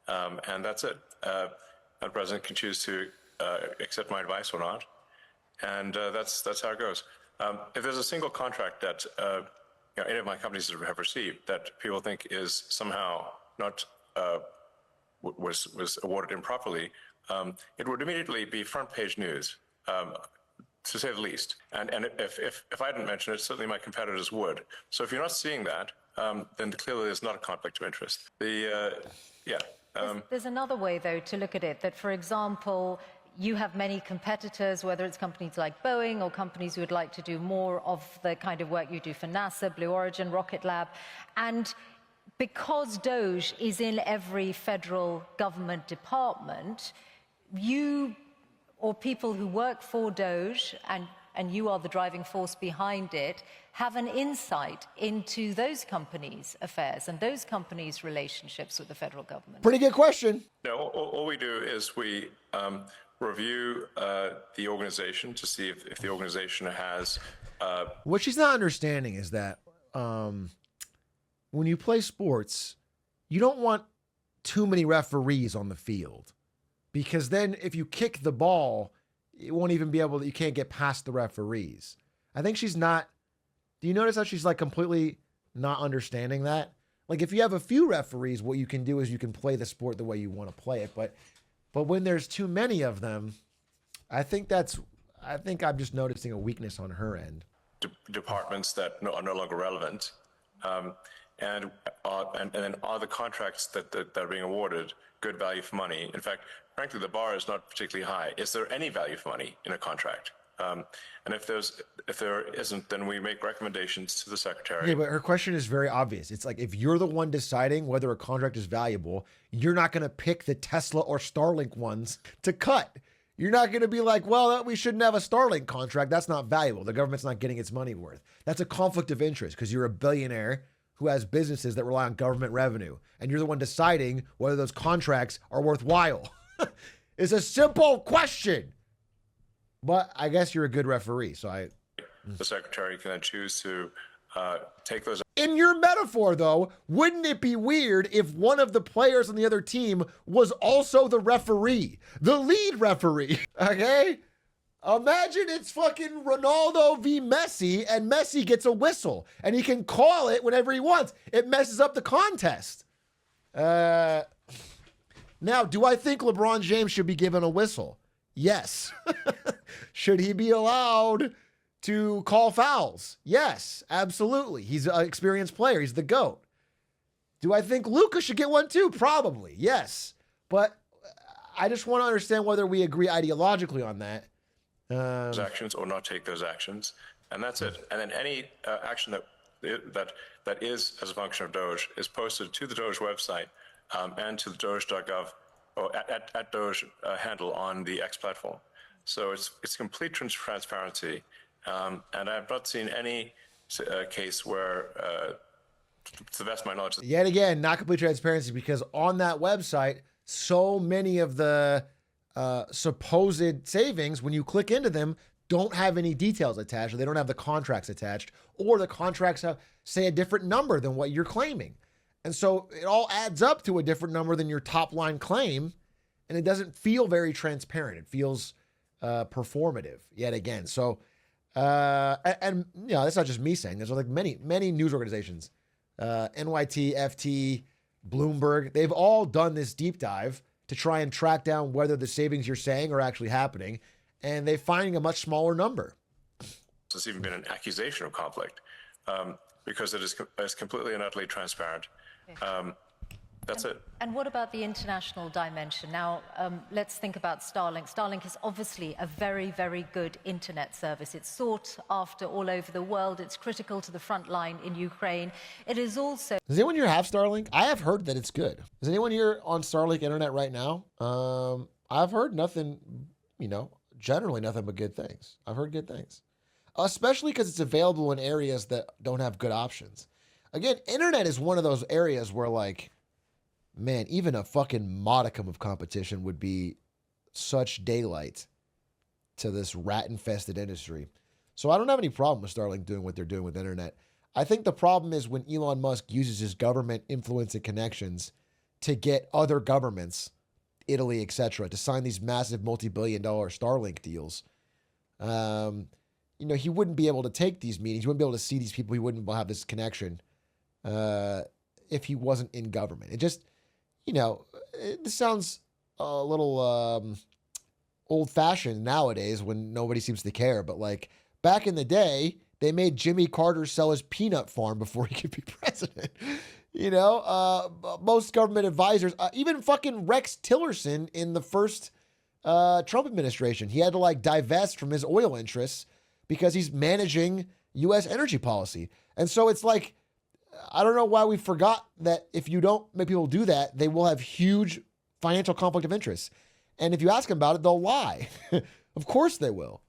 And that's it. The president can choose to accept my advice or not. And that's how it goes. If there's a single contract that any of my companies have received that people think is somehow not was awarded improperly, it would immediately be front page news. To say the least. And if I didn't mention it, certainly my competitors would. So if you're not seeing that, then clearly there's not a conflict of interest. There's another way, though, to look at it, that, for example, you have many competitors, whether it's companies like Boeing or companies who would like to do more of the kind of work you do for NASA, Blue Origin, Rocket Lab. And because Doge is in every federal government department, you or people who work for Doge, and you are the driving force behind it, have an insight into those companies' affairs and those companies' relationships with the federal government? Pretty good question. No, all we do is we review the organization to see if the organization has... What she's not understanding is that when you play sports, you don't want too many referees on the field. Because then if you kick the ball, you won't even be able to, you can't get past the referees. I think she's not, do you notice how she's like completely not understanding that? Like if you have a few referees, what you can do is you can play the sport the way you want to play it. But when there's too many of them, I think I'm just noticing a weakness on her end. Departments that are no longer relevant. And then are the contracts that are being awarded good value for money? In fact, frankly, the bar is not particularly high. Is there any value for money in a contract? And if there isn't, then we make recommendations to the secretary. Okay, but her question is very obvious. It's like, if you're the one deciding whether a contract is valuable, you're not going to pick the Tesla or Starlink ones to cut. You're not going to be like, well, we shouldn't have a Starlink contract. That's not valuable. The government's not getting its money worth. That's a conflict of interest because you're a billionaire who has businesses that rely on government revenue. And you're the one deciding whether those contracts are worthwhile. It's a simple question. But I guess you're a good referee. So the secretary can then choose to take those. In your metaphor, though, wouldn't it be weird if one of the players on the other team was also the referee, the lead referee? Okay? Imagine it's fucking Ronaldo v. Messi, and Messi gets a whistle, and he can call it whenever he wants. It messes up the contest. Now, do I think LeBron James should be given a whistle? Yes. Should he be allowed to call fouls? Yes, absolutely. He's an experienced player. He's the GOAT. Do I think Luka should get one too? Probably, yes. But I just want to understand whether we agree ideologically on that. Those actions or not take those actions, and that's it. And then any action that is as a function of Doge is posted to the Doge website and to the Doge.gov or at Doge handle on the X platform. So it's complete transparency, and I've not seen any case where, to the best of my knowledge, yet again, not complete transparency, because on that website, so many of the supposed savings, when you click into them, don't have any details attached, or they don't have the contracts attached, or the contracts say a different number than what you're claiming. And so it all adds up to a different number than your top line claim, and it doesn't feel very transparent. It feels performative yet again. So, and you know, that's not just me saying. There's like many news organizations, NYT, FT, Bloomberg. They've all done this deep dive to try and track down whether the savings you're saying are actually happening, and they're finding a much smaller number. There's even been an accusation of conflict because it is completely and utterly transparent. That's it. And what about the international dimension? Now, let's think about Starlink. Starlink is obviously a very, very good internet service. It's sought after all over the world. It's critical to the front line in Ukraine. It is also... Does anyone here have Starlink? I have heard that it's good. Is anyone here on Starlink internet right now? I've heard nothing, generally nothing but good things. I've heard good things. Especially because it's available in areas that don't have good options. Again, internet is one of those areas where, like, man, even a fucking modicum of competition would be such daylight to this rat-infested industry. So I don't have any problem with Starlink doing what they're doing with internet. I think the problem is when Elon Musk uses his government influence and connections to get other governments, Italy, etc., to sign these massive multi-billion-dollar Starlink deals. He wouldn't be able to take these meetings. He wouldn't be able to see these people. He wouldn't have this connection if he wasn't in government. It just... this sounds a little old-fashioned nowadays when nobody seems to care. But, like, back in the day, they made Jimmy Carter sell his peanut farm before he could be president. Most government advisors, even fucking Rex Tillerson in the first Trump administration, he had to, like, divest from his oil interests because he's managing U.S. energy policy. And so it's like, I don't know why we forgot that if you don't make people do that, they will have huge financial conflict of interest. And if you ask them about it, they'll lie. Of course they will.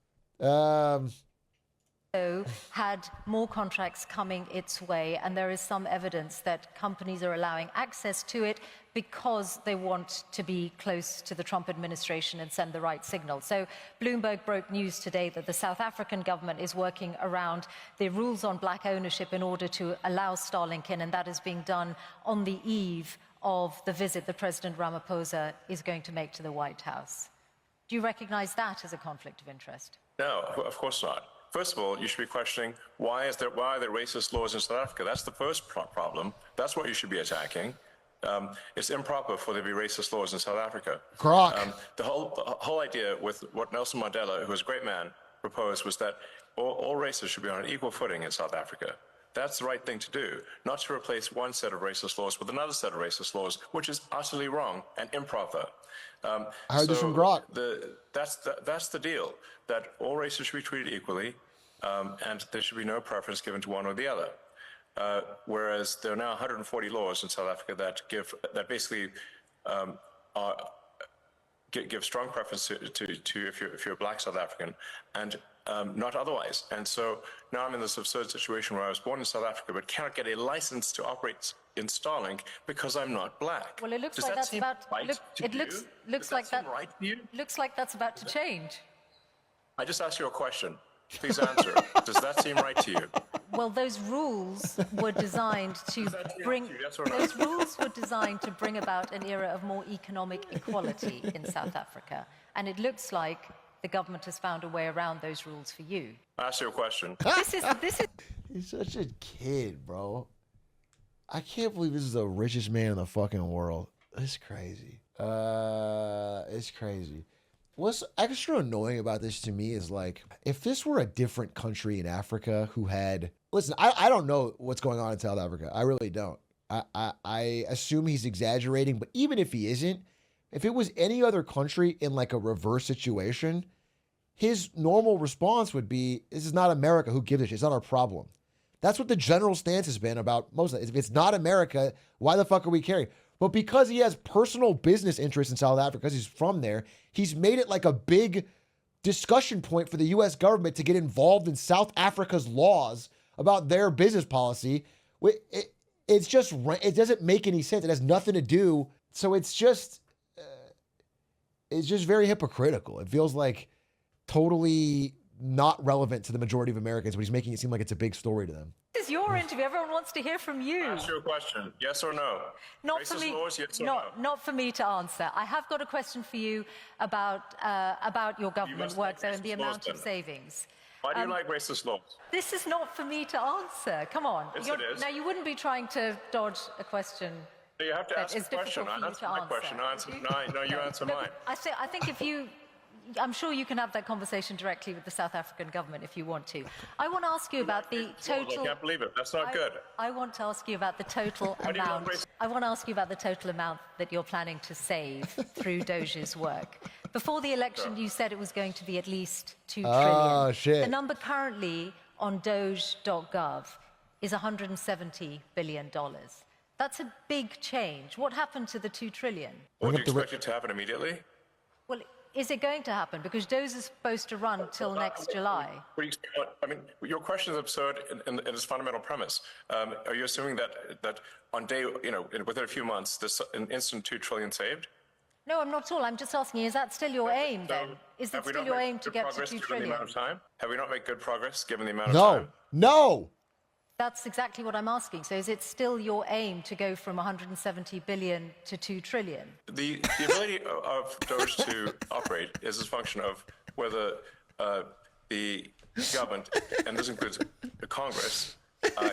Had more contracts coming its way, and there is some evidence that companies are allowing access to it because they want to be close to the Trump administration and send the right signal. So Bloomberg broke news today that the South African government is working around the rules on black ownership in order to allow Starlink in, and that is being done on the eve of the visit that President Ramaphosa is going to make to the White House. Do you recognize that as a conflict of interest? No, of course not. First of all, you should be questioning why are there racist laws in South Africa? That's the first problem. That's what you should be attacking. It's improper for there to be racist laws in South Africa. The whole idea with what Nelson Mandela, who was a great man, proposed was that all races should be on an equal footing in South Africa. That's the right thing to do, not to replace one set of racist laws with another set of racist laws, which is utterly wrong and improper. I heard this from Grok. That's the deal, that all races should be treated equally, and there should be no preference given to one or the other. Whereas there are now 140 laws in South Africa that basically give strong preference to if you're a black South African, and not otherwise. And so now I'm in this absurd situation where I was born in South Africa but cannot get a license to operate in Starlink because I'm not black. Well, it looks Does like that that's seem about. right to It you? looks Does like seem that. right to you? Looks like that's about to change. I just asked you a question. Please answer. Does that seem right to you? Well, those rules were designed to bring. Yes or no? Those rules were designed to bring about an era of more economic equality in South Africa, and it looks like the government has found a way around those rules for you. I asked you a question. This is. He's such a kid, bro. I can't believe this is the richest man in the fucking world. It's crazy. It's crazy. What's extra annoying about this to me is like, if this were a different country in Africa who had, listen, I don't know what's going on in South Africa. I really don't. I assume he's exaggerating, but even if he isn't, if it was any other country in like a reverse situation, his normal response would be, this is not America, who gives a shit? It's not our problem. That's what the general stance has been about most of it. If it's not America, why the fuck are we caring? But because he has personal business interests in South Africa, because he's from there, he's made it like a big discussion point for the U.S. government to get involved in South Africa's laws about their business policy. It's just, it doesn't make any sense. It has nothing to do. So it's just very hypocritical. It feels like totally not relevant to the majority of Americans, but he's making it seem like it's a big story to them. This is your interview. Everyone wants to hear from you. Ask you a question. Yes or no? Not Racist for me. laws, yes or no? Not for me to answer. I have got a question for you about your government must work like though and the racist laws, amount of then. savings. Why do you like racist laws? This is not for me to answer. Come on. Yes, it is. Now you wouldn't be trying to dodge a question. You have to that ask a is question. difficult for I you answer to my answer. question. No, you answer Look, mine. I think if you, I'm sure you can have that conversation directly with the South African government if you want to. I want to ask you about the total. I can't believe it. That's not good. I want to ask you about the total Why do you love amount. racism? I want to ask you about the total amount that you're planning to save through Doge's work. Before the election, you said it was going to be at least $2 trillion. Oh, shit. The number currently on Doge.gov is $170 billion. That's a big change. What happened to the $2 trillion? Well, do you expect it to happen immediately? Well, is it going to happen? Because Doge is supposed to run till next July. I mean, your question is absurd in its fundamental premise. Are you assuming that on day, within a few months, this an instant $2 trillion saved? No, I'm not at all. I'm just asking, is that still your aim So, then? Is it have we still not your made aim to good get to progress $2 given trillion? the amount of time? Have we not made good progress given the amount of No, time? no. That's exactly what I'm asking. So is it still your aim to go from 170 billion to 2 trillion? The ability of Doge to operate is a function of whether the government, and this includes the Congress,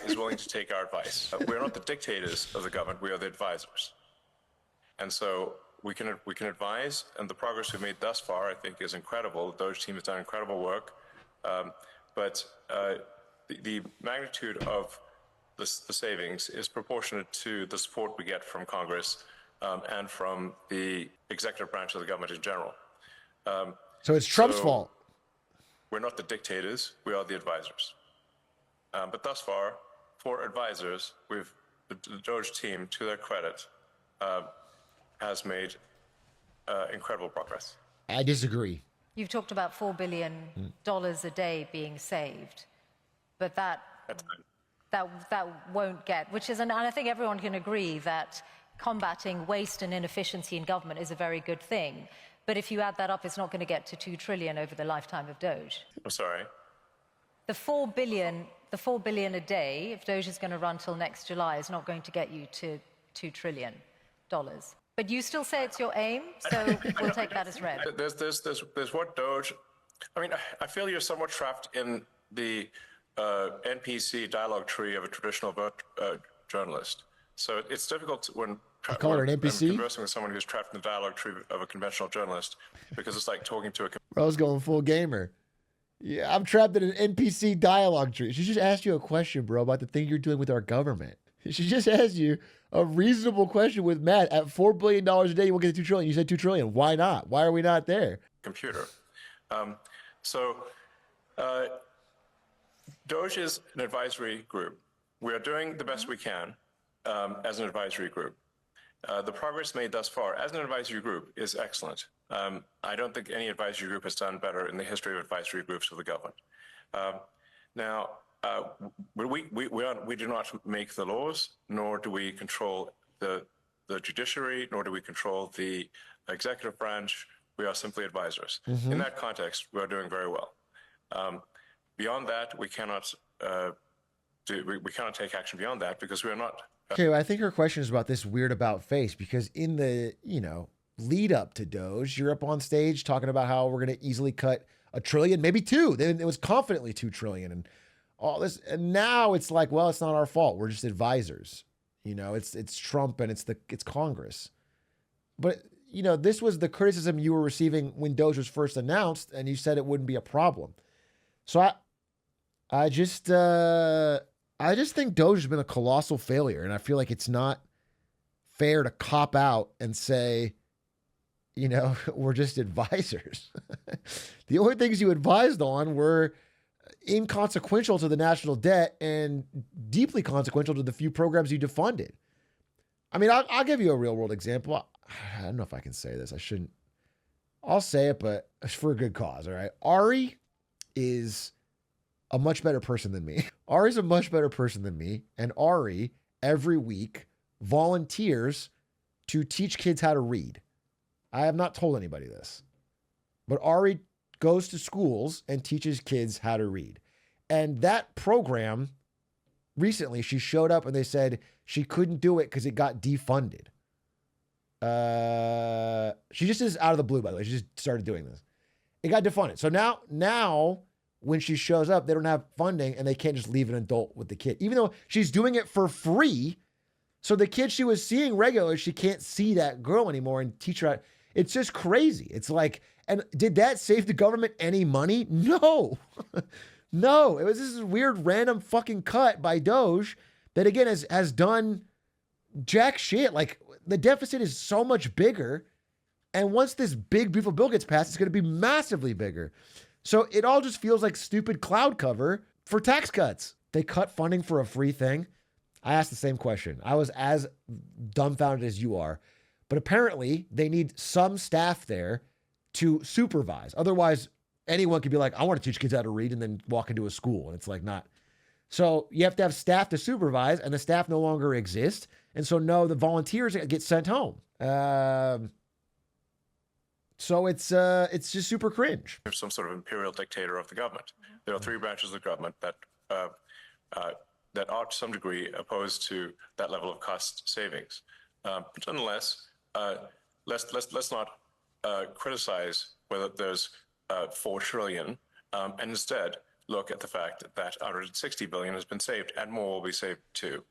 is willing to take our advice. We're not the dictators of the government, we are the advisors. And so we can advise, and the progress we've made thus far, I think, is incredible. The Doge team has done incredible work. But the magnitude of the savings is proportionate to the support we get from Congress and from the executive branch of the government in general. So it's Trump's So- fault. We're not the dictators, we are the advisors. But thus far, for advisors, the Doge team, to their credit, has made incredible progress. I disagree. You've talked about $4 billion a day being saved, but that won't get, which is, and I think everyone can agree that combating waste and inefficiency in government is a very good thing. But if you add that up, it's not going to get to 2 trillion over the lifetime of Doge. I'm sorry. The 4 billion a day, if Doge is going to run till next July, is not going to get you to $2 trillion. But you still say it's your aim, so we'll take that as read. There's what Doge. I mean, I feel you're somewhat trapped in the NPC dialogue tree of a traditional journalist. So it's difficult when call her an NPC? conversing with someone who's trapped in the dialogue tree of a conventional journalist, because it's like talking to a. Bro's going full gamer. Yeah, I'm trapped in an NPC dialogue tree. She just asked you a question, bro, about the thing you're doing with our government. She just asked you a reasonable question with Matt. At $4 billion a day, you won't get to $2 trillion. You said $2 trillion. Why not? Why are we not there? Computer. Doge is an advisory group. We are doing the best we can as an advisory group. The progress made thus far as an advisory group is excellent. I don't think any advisory group has done better in the history of advisory groups of the government. We do not make the laws, nor do we control the judiciary, nor do we control the executive branch. We are simply advisors. In that context, we are doing very well. Beyond that, we cannot we cannot take action beyond that because we are not. Okay, well, I think her question is about this weird about face, because in the, lead up to Doge, you're up on stage talking about how we're going to easily cut $1 trillion, maybe $2 trillion. Then it was confidently $2 trillion and all this. And now it's like, well, it's not our fault. We're just advisors. It's Trump and it's Congress. But, this was the criticism you were receiving when Doge was first announced, and you said it wouldn't be a problem. So I just think Doge has been a colossal failure, and I feel like it's not fair to cop out and say, we're just advisors. The only things you advised on were inconsequential to the national debt and deeply consequential to the few programs you defunded. I mean, I'll give you a real world example. I don't know if I can say this. I shouldn't. I'll say it, but it's for a good cause, all right? Ari is a much better person than me. Ari's a much better person than me. And Ari, every week, volunteers to teach kids how to read. I have not told anybody this. But Ari goes to schools and teaches kids how to read. And that program, recently, she showed up and they said she couldn't do it because it got defunded. She just is out of the blue, by the way. She just started doing this. It got defunded. So now when she shows up, they don't have funding and they can't just leave an adult with the kid, even though she's doing it for free. So the kid she was seeing regularly, she can't see that girl anymore and teach her. It's just crazy. It's like, and did that save the government any money? No, no. It was this weird random fucking cut by Doge that again has done jack shit. Like the deficit is so much bigger. And once this big, beautiful bill gets passed, it's going to be massively bigger. So it all just feels like stupid cloud cover for tax cuts. They cut funding for a free thing. I asked the same question. I was as dumbfounded as you are. But apparently they need some staff there to supervise. Otherwise, anyone could be like, I want to teach kids how to read and then walk into a school. And it's like not. So you have to have staff to supervise and the staff no longer exist. And so no, the volunteers get sent home. So it's just super cringe. There's some sort of imperial dictator of the government. There are three branches of the government that are to some degree opposed to that level of cost savings. But nonetheless, let's not criticize whether there's $4 trillion, and instead look at the fact that $160 billion has been saved, and more will be saved too.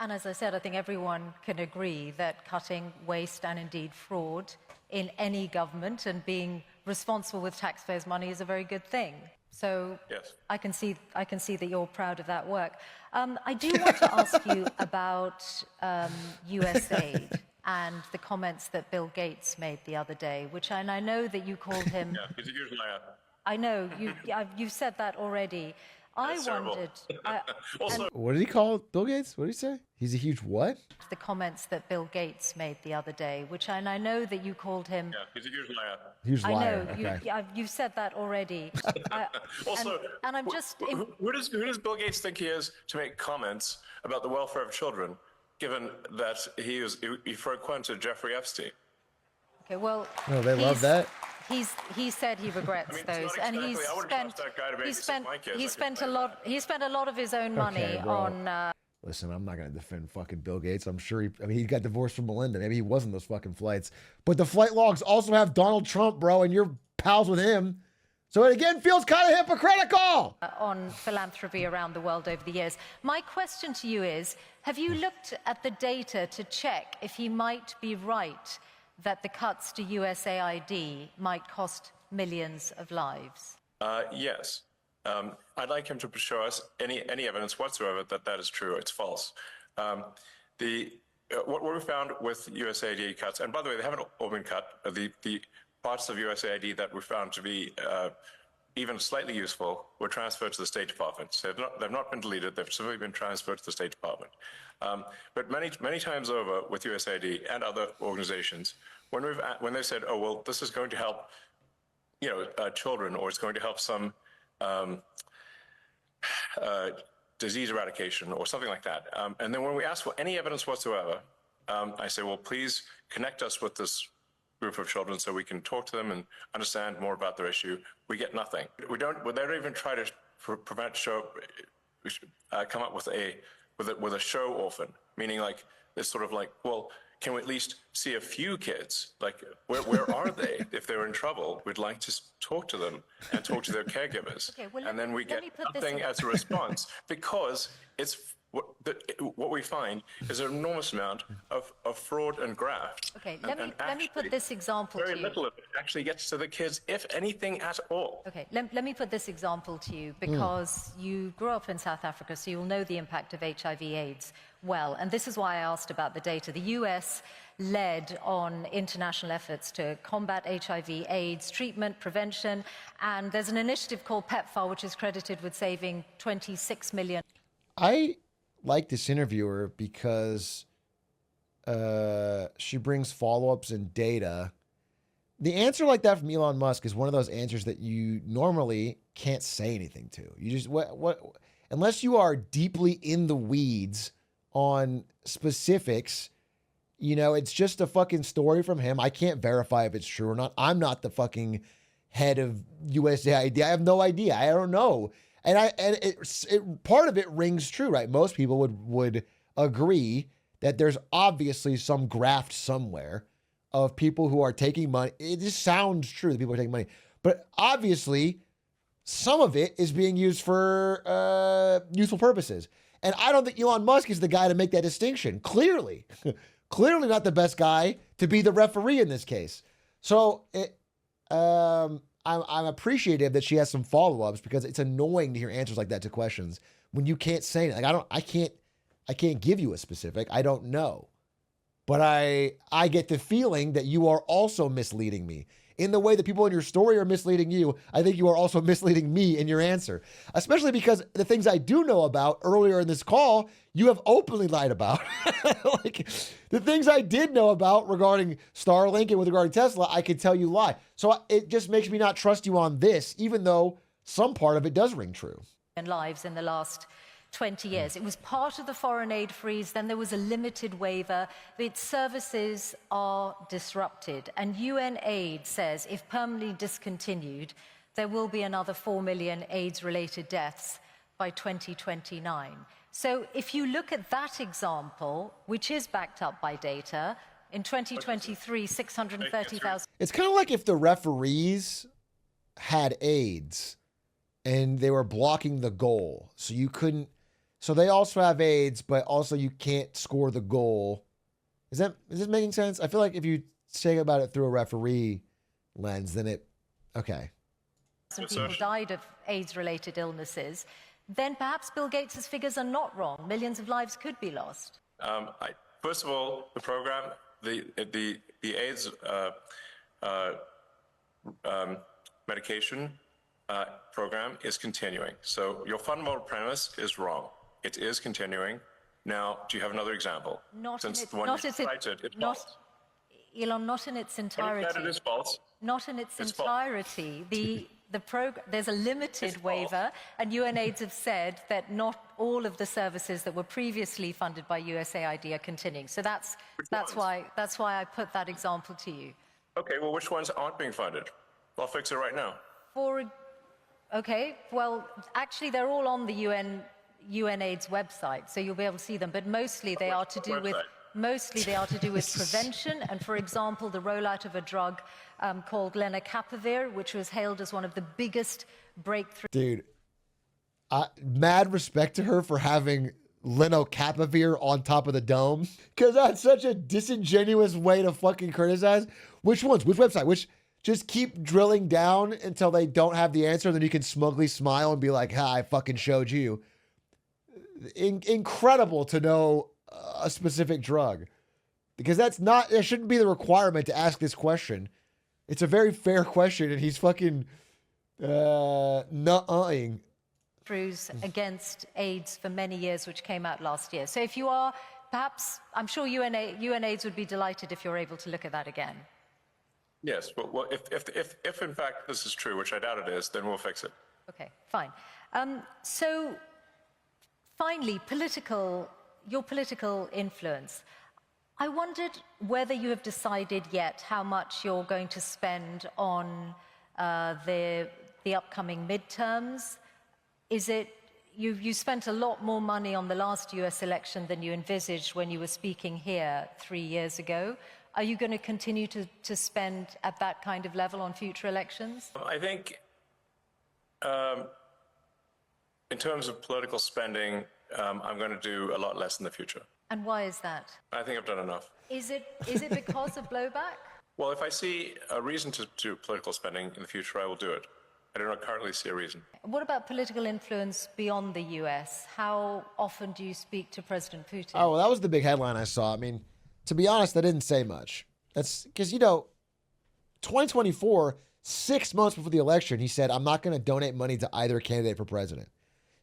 And as I said, I think everyone can agree that cutting waste and indeed fraud in any government and being responsible with taxpayers' money is a very good thing. So yes. I can see that you're proud of that work. I do want to ask you about USAID and the comments that Bill Gates made the other day, and I know that you called him. Yeah, he's a huge liar. I know you've said that already. That's wondered. Also, what did he call Bill Gates? What did he say? He's a huge what? The comments that Bill Gates made the other day, and I know that you called him. Yeah, he's a huge liar. Huge liar. I know okay. you've said that already. Also, and I'm just. Who does Bill Gates think he is to make comments about the welfare of children, given that he frequented Jeffrey Epstein? Okay, well. No, they love that. He said he regrets those, and he spent a lot of his own money on. Listen, I'm not gonna defend fucking Bill Gates. I'm sure he got divorced from Melinda. Maybe he wasn't those fucking flights. But the flight logs also have Donald Trump, bro, and you're pals with him. So it again feels kind of hypocritical. On philanthropy around the world over the years. My question to you is, have you looked at the data to check if he might be right that the cuts to USAID might cost millions of lives? Yes. I'd like him to show us any evidence whatsoever that is true. It's false. What we found with USAID cuts, and by the way, they haven't all been cut. The parts of USAID that we found to be even slightly useful were transferred to the State Department. So they've not been deleted. They've simply been transferred to the State Department. But many times over with USAID and other organizations, when they've said, oh, well, this is going to help, children, or it's going to help some disease eradication or something like that. And then when we ask for any evidence whatsoever, I say, well, please connect us with this group of children so we can talk to them and understand more about their issue. We get nothing. They don't even try to come up with a show orphan, meaning like this sort of like, well, can we at least see a few kids? Like, where are they? If they're in trouble, we'd like to talk to them and talk to their caregivers. Okay, well, and then we get nothing as a response because it's what we find is an enormous amount of fraud and graft. Okay, let me put this example to you. Very little of it actually gets to the kids, if anything at all. Okay, let me put this example to you because you grew up in South Africa, so you'll know the impact of HIV/AIDS well. And this is why I asked about the data. The US led on international efforts to combat HIV/AIDS treatment, prevention, and there's an initiative called PEPFAR, which is credited with saving 26 million. I like this interviewer because she brings follow-ups and data. The answer like that from Elon Musk is one of those answers that you normally can't say anything to. You just unless you are deeply in the weeds on specifics, it's just a fucking story from him. I can't verify if it's true or not. I'm not the fucking head of USAID. I have no idea. I don't know. And part of it rings true, right? Most people would agree that there's obviously some graft somewhere of people who are taking money. It just sounds true that people are taking money, but obviously some of it is being used for useful purposes. And I don't think Elon Musk is the guy to make that distinction. Clearly not the best guy to be the referee in this case. So I'm appreciative that she has some follow-ups because it's annoying to hear answers like that to questions when you can't say it. Like I can't give you a specific. I don't know. But I get the feeling that you are also misleading me. In the way that people in your story are misleading you, I think you are also misleading me in your answer. Especially because the things I do know about earlier in this call, you have openly lied about. Like the things I did know about regarding Starlink and with regarding Tesla, I could tell you lie. So it just makes me not trust you on this, even though some part of it does ring true. Lives in the last 20 years. It was part of the foreign aid freeze, then there was a limited waiver. Its services are disrupted, and UN aid says if permanently discontinued, there will be another 4 million AIDS-related deaths by 2029. So if you look at that example, which is backed up by data, in 2023, 630,000... It's kind of like if the referees had AIDS and they were blocking the goal, so you couldn't. So they also have AIDS, but also you can't score the goal. Is this making sense? I feel like if you say about it through a referee lens, then okay. Some people died of AIDS-related illnesses. Then perhaps Bill Gates' figures are not wrong. Millions of lives could be lost. First of all, the program, the AIDS medication program is continuing. So your fundamental premise is wrong. It is continuing. Now, do you have another example? Elon, not in its entirety. It is false. Not in its entirety. False. There's a limited waiver, and UNAIDS have said that not all of the services that were previously funded by USAID are continuing. So that's why I put that example to you. Okay, well, which ones aren't being funded? I'll fix it right now. Okay, well, actually, they're all on the UNAIDS website, so you'll be able to see them. But mostly they are to do with prevention. And for example, the rollout of a drug called lenacapavir, which was hailed as one of the biggest breakthroughs. Dude, mad respect to her for having lenacapavir on top of the dome, because that's such a disingenuous way to fucking criticize. Which ones? Which website? Just keep drilling down until they don't have the answer, then you can smugly smile and be like, I fucking showed you. Incredible to know a specific drug? Because that shouldn't be the requirement to ask this question. It's a very fair question, and he's fucking nut-ing. Against AIDS for many years, which came out last year. So if you are, perhaps, I'm sure UNAIDS would be delighted if you're able to look at that again. Yes, well, if in fact this is true, which I doubt it is, then we'll fix it. Okay, fine. So finally, your political influence. I wondered whether you have decided yet how much you're going to spend on the upcoming midterms. Is it, you spent a lot more money on the last US election than you envisaged when you were speaking here 3 years ago. Are you going to continue to spend at that kind of level on future elections? I think in terms of political spending, I'm going to do a lot less in the future. And why is that? I think I've done enough. Is it because of blowback? Well, if I see a reason to do political spending in the future, I will do it. I do not currently see a reason. What about political influence beyond the US? How often do you speak to President Putin? Oh, well, that was the big headline I saw. I mean, to be honest, I didn't say much. That's because, 2024, 6 months before the election, he said, I'm not going to donate money to either candidate for president.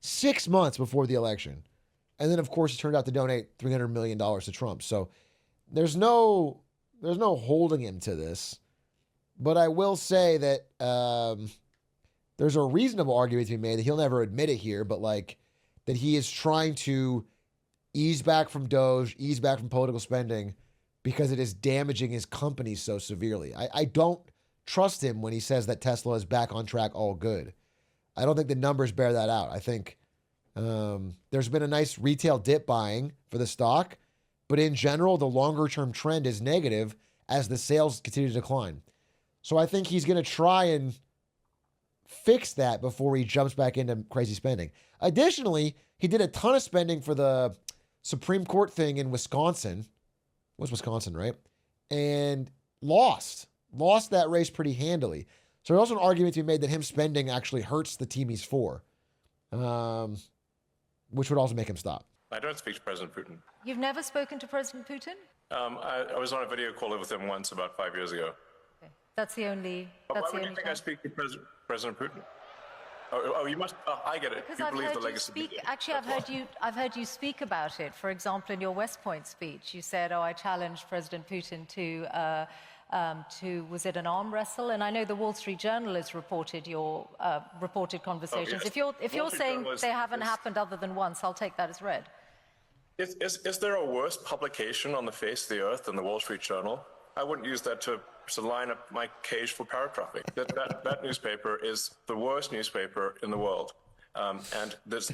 6 months before the election. And then, of course, he turned out to donate $300 million to Trump. So there's no holding him to this. But I will say that there's a reasonable argument to be made that he'll never admit it here, but that he is trying to ease back from Doge, ease back from political spending because it is damaging his company so severely. I don't trust him when he says that Tesla is back on track, all good. I don't think the numbers bear that out. I think there's been a nice retail dip buying for the stock, but in general, the longer-term trend is negative as the sales continue to decline. So I think he's going to try and fix that before he jumps back into crazy spending. Additionally, he did a ton of spending for the Supreme Court thing in Wisconsin. It was Wisconsin, right? And lost that race pretty handily. So there's also an argument to be made that him spending actually hurts the team he's for, which would also make him stop. I don't speak to President Putin. You've never spoken to President Putin? I was on a video call with him once about 5 years ago. Okay. That's the only. Why would you think I speak to President Putin? Oh, you must. I get it. Because You I've believe heard the you legacy. speak. Actually, I've heard you speak about it. For example, in your West Point speech, you said, "Oh, I challenged President Putin to was it an arm wrestle?" And I know the Wall Street Journal has reported your reported conversations. Yes. If you're saying they haven't happened other than once, I'll take that as read. Is there a worse publication on the face of the earth than the Wall Street Journal? I wouldn't use that to line up my cage for parrot traffic. That newspaper is the worst newspaper in the world. If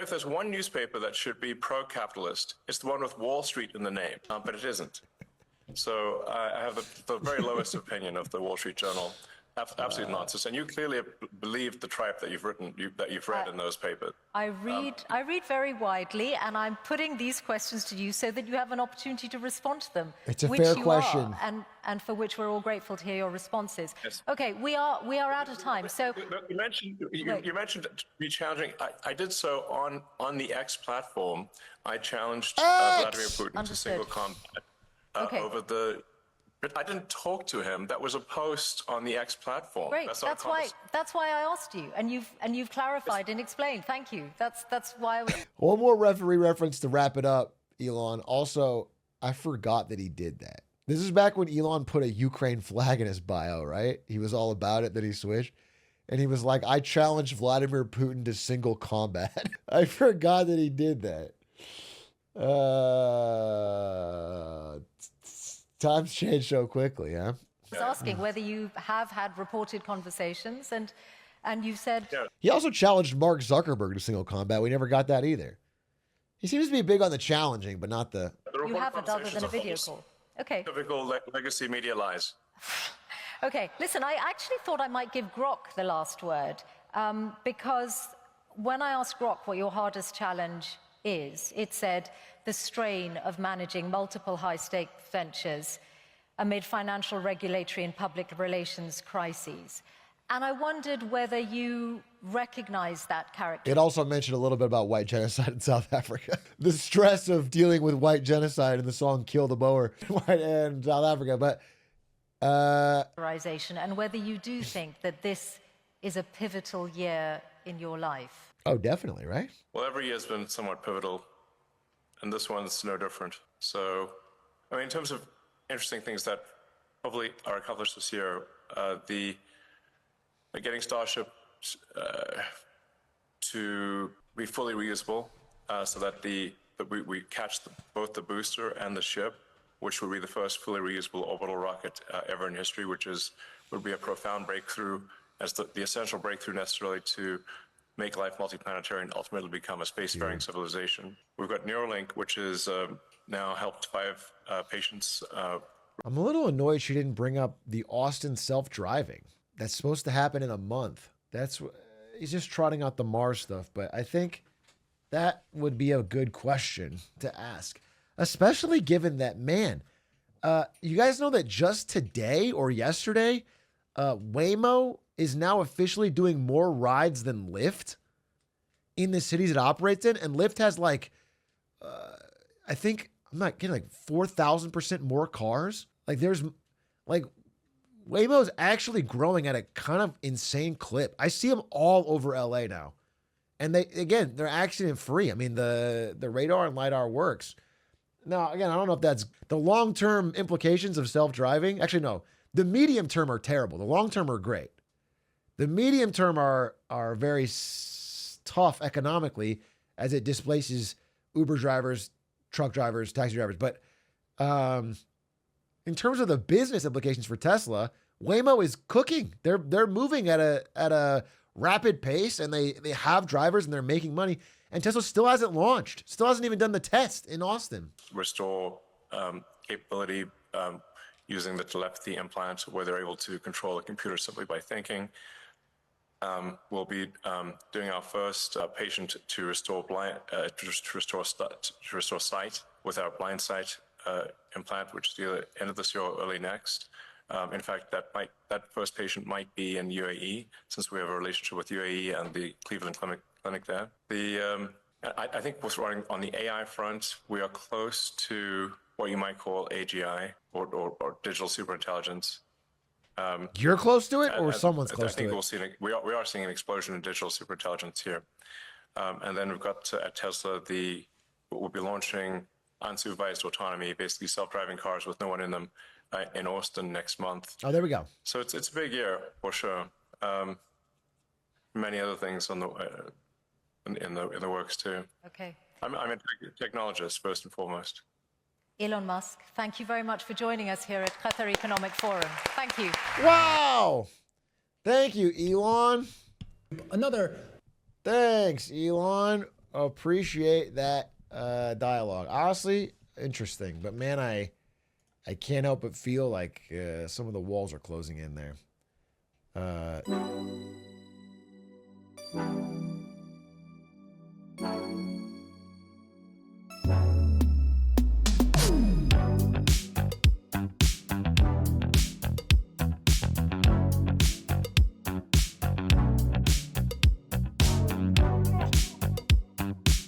there's one newspaper that should be pro-capitalist, it's the one with Wall Street in the name, but it isn't. So I have the very lowest opinion of the Wall Street Journal. Absolute nonsense. And you clearly believe the tripe that you've read in those papers. I read very widely, and I'm putting these questions to you so that you have an opportunity to respond to them. It's a fair question, and for which we're all grateful to hear your responses. Yes. Okay, we are out of time. So you mentioned me challenging. I did so on the X platform. I challenged Vladimir Putin to single combat over the. But I didn't talk to him. That was a post on the X platform. Great. That's why I asked you, and you've clarified and explained. Thank you. That's why I was. One more referee reference to wrap it up, Elon. Also, I forgot that he did that. This is back when Elon put a Ukraine flag in his bio, right? He was all about it, then he switched. And he was like, I challenged Vladimir Putin to single combat. I forgot that he did that. Times change so quickly, huh? I was asking whether you have had reported conversations, and you said... He also challenged Mark Zuckerberg to single combat. We never got that either. He seems to be big on the challenging, but not the... You haven't, other than a video call. Okay. Typical legacy media lies. Okay, listen, I actually thought I might give Grok the last word, because when I asked Grok what your hardest challenge is, it said the strain of managing multiple high-stake ventures amid financial, regulatory, and public relations crises. And I wondered whether you recognize that character. It also mentioned a little bit about white genocide in South Africa. The stress of dealing with white genocide in the song Kill the Boer in South Africa. But And whether you do think that this is a pivotal year in your life. oh, definitely, right? Well, every year has been somewhat pivotal, and this one's no different. So, I mean, in terms of interesting things that hopefully are accomplished this year, getting Starship to be fully reusable, so that we catch both the booster and the ship, which would be the first fully reusable orbital rocket ever in history, would be a profound breakthrough, as the essential breakthrough necessarily to make life multiplanetary and ultimately become a spacefaring civilization. We've got Neuralink, which has now helped 5 patients. I'm a little annoyed she didn't bring up the Austin self-driving. That's supposed to happen in a month. He's just trotting out the Mars stuff, but I think that would be a good question to ask, especially given that, man, you guys know that just today or yesterday, Waymo is now officially doing more rides than Lyft in the cities it operates in. And Lyft has I think, I'm not kidding, 4,000% more cars. Waymo is actually growing at a kind of insane clip. I see them all over LA now. And they're accident free. I mean, the radar and LiDAR works. Now, again, I don't know if that's the long-term implications of self-driving. Actually, no. The medium term are terrible. The long term are great. The medium term are very tough economically as it displaces Uber drivers, truck drivers, taxi drivers. But in terms of the business implications for Tesla, Waymo is cooking. They're moving at a rapid pace, and they have drivers and they're making money. And Tesla still hasn't launched. Still hasn't even done the test in Austin. Restore capability using the telepathy implant, where they're able to control a computer simply by thinking. We'll be doing our first patient to restore sight with our blind sight implant, which is either end of this year or early next. In fact, that first patient might be in UAE, since we have a relationship with UAE and the Cleveland clinic there. I think what's running on the AI front, we are close to what you might call AGI or digital superintelligence. You're close to it, or someone's close to it? I think we are seeing an explosion in digital superintelligence here. And then we've got at Tesla we'll be launching unsupervised autonomy, basically self-driving cars with no one in them, in Austin next month. Oh, there we go. So it's a big year for sure. Many other things on in the works too. Okay. I'm a technologist first and foremost. Elon Musk, thank you very much for joining us here at Qatar Economic Forum. Thank you. Wow. Thank you, Elon. Thanks, Elon. Appreciate that dialogue. Honestly, interesting. But man, I can't help but feel like some of the walls are closing in there.